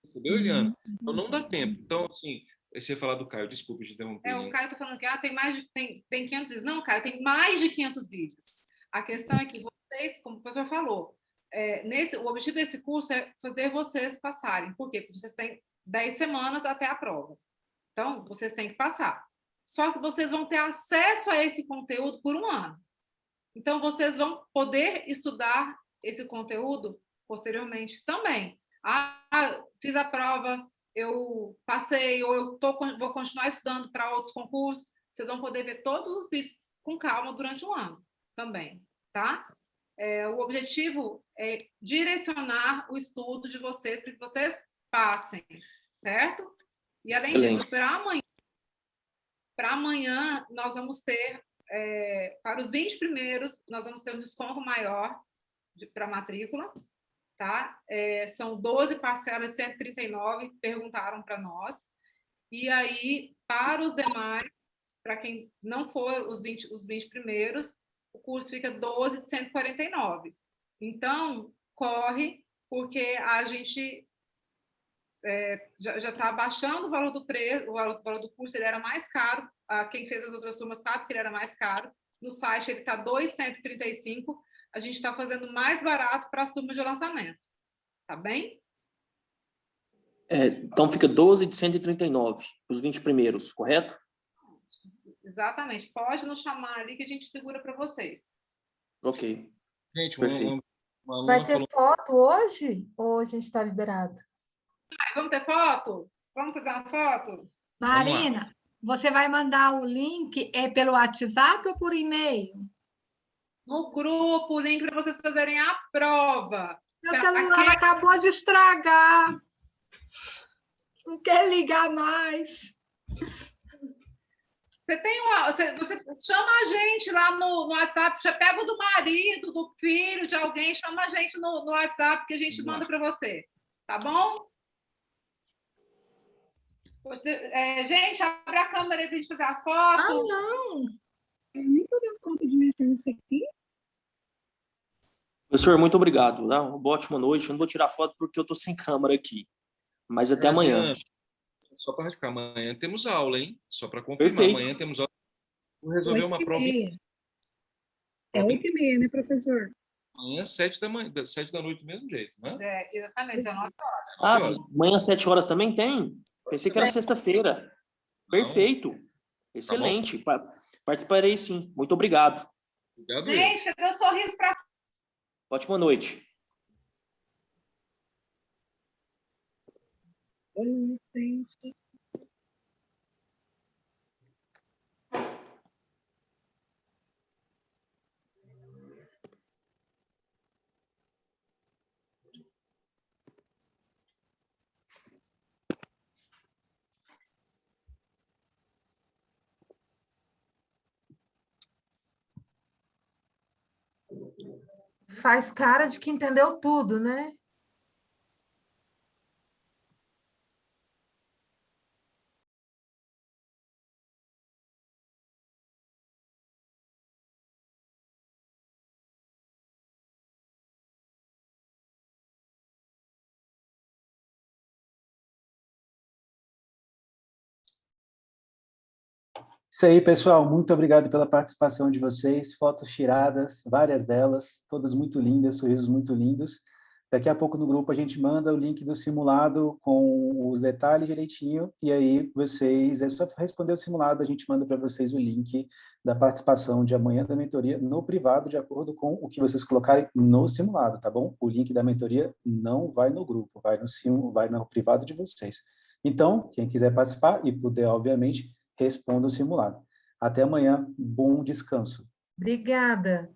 Entendeu, Eliana? Então, não dá tempo. Então, assim, você ia falar do Caio, desculpa de interromper. O Caio está falando que tem 500 vídeos. Não, Caio, tem mais de 500 vídeos. A questão é que vocês, como o professor falou, o objetivo desse curso é fazer vocês passarem. Por quê? Porque vocês têm 10 semanas até a prova. Então, vocês têm que passar. Só que vocês vão ter acesso a esse conteúdo por um ano. Então, vocês vão poder estudar esse conteúdo posteriormente também. Fiz a prova, eu passei, ou vou continuar estudando para outros concursos. Vocês vão poder ver todos os vídeos com calma durante um ano também, tá? O objetivo é direcionar o estudo de vocês para que vocês passem, certo? E, além disso, para amanhã nós vamos ter para os 20 primeiros, nós vamos ter um desconto maior para matrícula, tá? São 12 parcelas, 139, perguntaram para nós. E aí, para os demais, para quem não for os 20 primeiros, o curso fica 12 de 149. Então, corre, porque a gente já está abaixando o valor do preço, o valor do curso, ele era mais caro. Quem fez as outras turmas sabe que ele era mais caro. No site ele está 2,135. A gente está fazendo mais barato para as turmas de lançamento. Tá bem? Então fica 12 de 139, os 20 primeiros, correto? Exatamente. Pode nos chamar ali que a gente segura para vocês. Ok. Gente, perfeito. Vai ter foto hoje ou a gente está liberado? Vamos ter foto? Vamos fazer uma foto? Marina, você vai mandar o link pelo WhatsApp ou por e-mail? No grupo, o link para vocês fazerem a prova. Meu celular acabou de estragar. Não quer ligar mais. Você chama a gente lá no WhatsApp, você pega o do marido, do filho, de alguém, chama a gente no WhatsApp que a gente manda para você. Tá bom? Gente, abre a câmera aí para a gente fazer a foto. Não! Eu nem tô dando conta de mexer nisso aqui. Professor, muito obrigado. Tá? Uma ótima noite. Eu não vou tirar foto porque eu estou sem câmera aqui. Mas até amanhã. Só para ficar, amanhã temos aula, hein? Só para confirmar. Perfeito. Amanhã temos aula. Vou resolver uma prova. É 8h30, né, professor? Amanhã, 7 da noite, do mesmo jeito, né? Exatamente, 19 horas. Amanhã, 7 horas também tem? Pensei que era sexta-feira. Perfeito. Excelente. Participarei sim. Muito obrigado. Obrigado. Gente, cadê o sorriso para... Ótima noite. Faz cara de que entendeu tudo, né? Isso aí, pessoal. Muito obrigado pela participação de vocês. Fotos tiradas, várias delas, todas muito lindas, sorrisos muito lindos. Daqui a pouco no grupo a gente manda o link do simulado com os detalhes direitinho, e aí vocês, é só responder o simulado, a gente manda para vocês o link da participação de amanhã da mentoria no privado, de acordo com o que vocês colocarem no simulado, tá bom? O link da mentoria não vai no grupo, vai no privado de vocês. Então, quem quiser participar e puder, obviamente, responda o simulado. Até amanhã, bom descanso. Obrigada.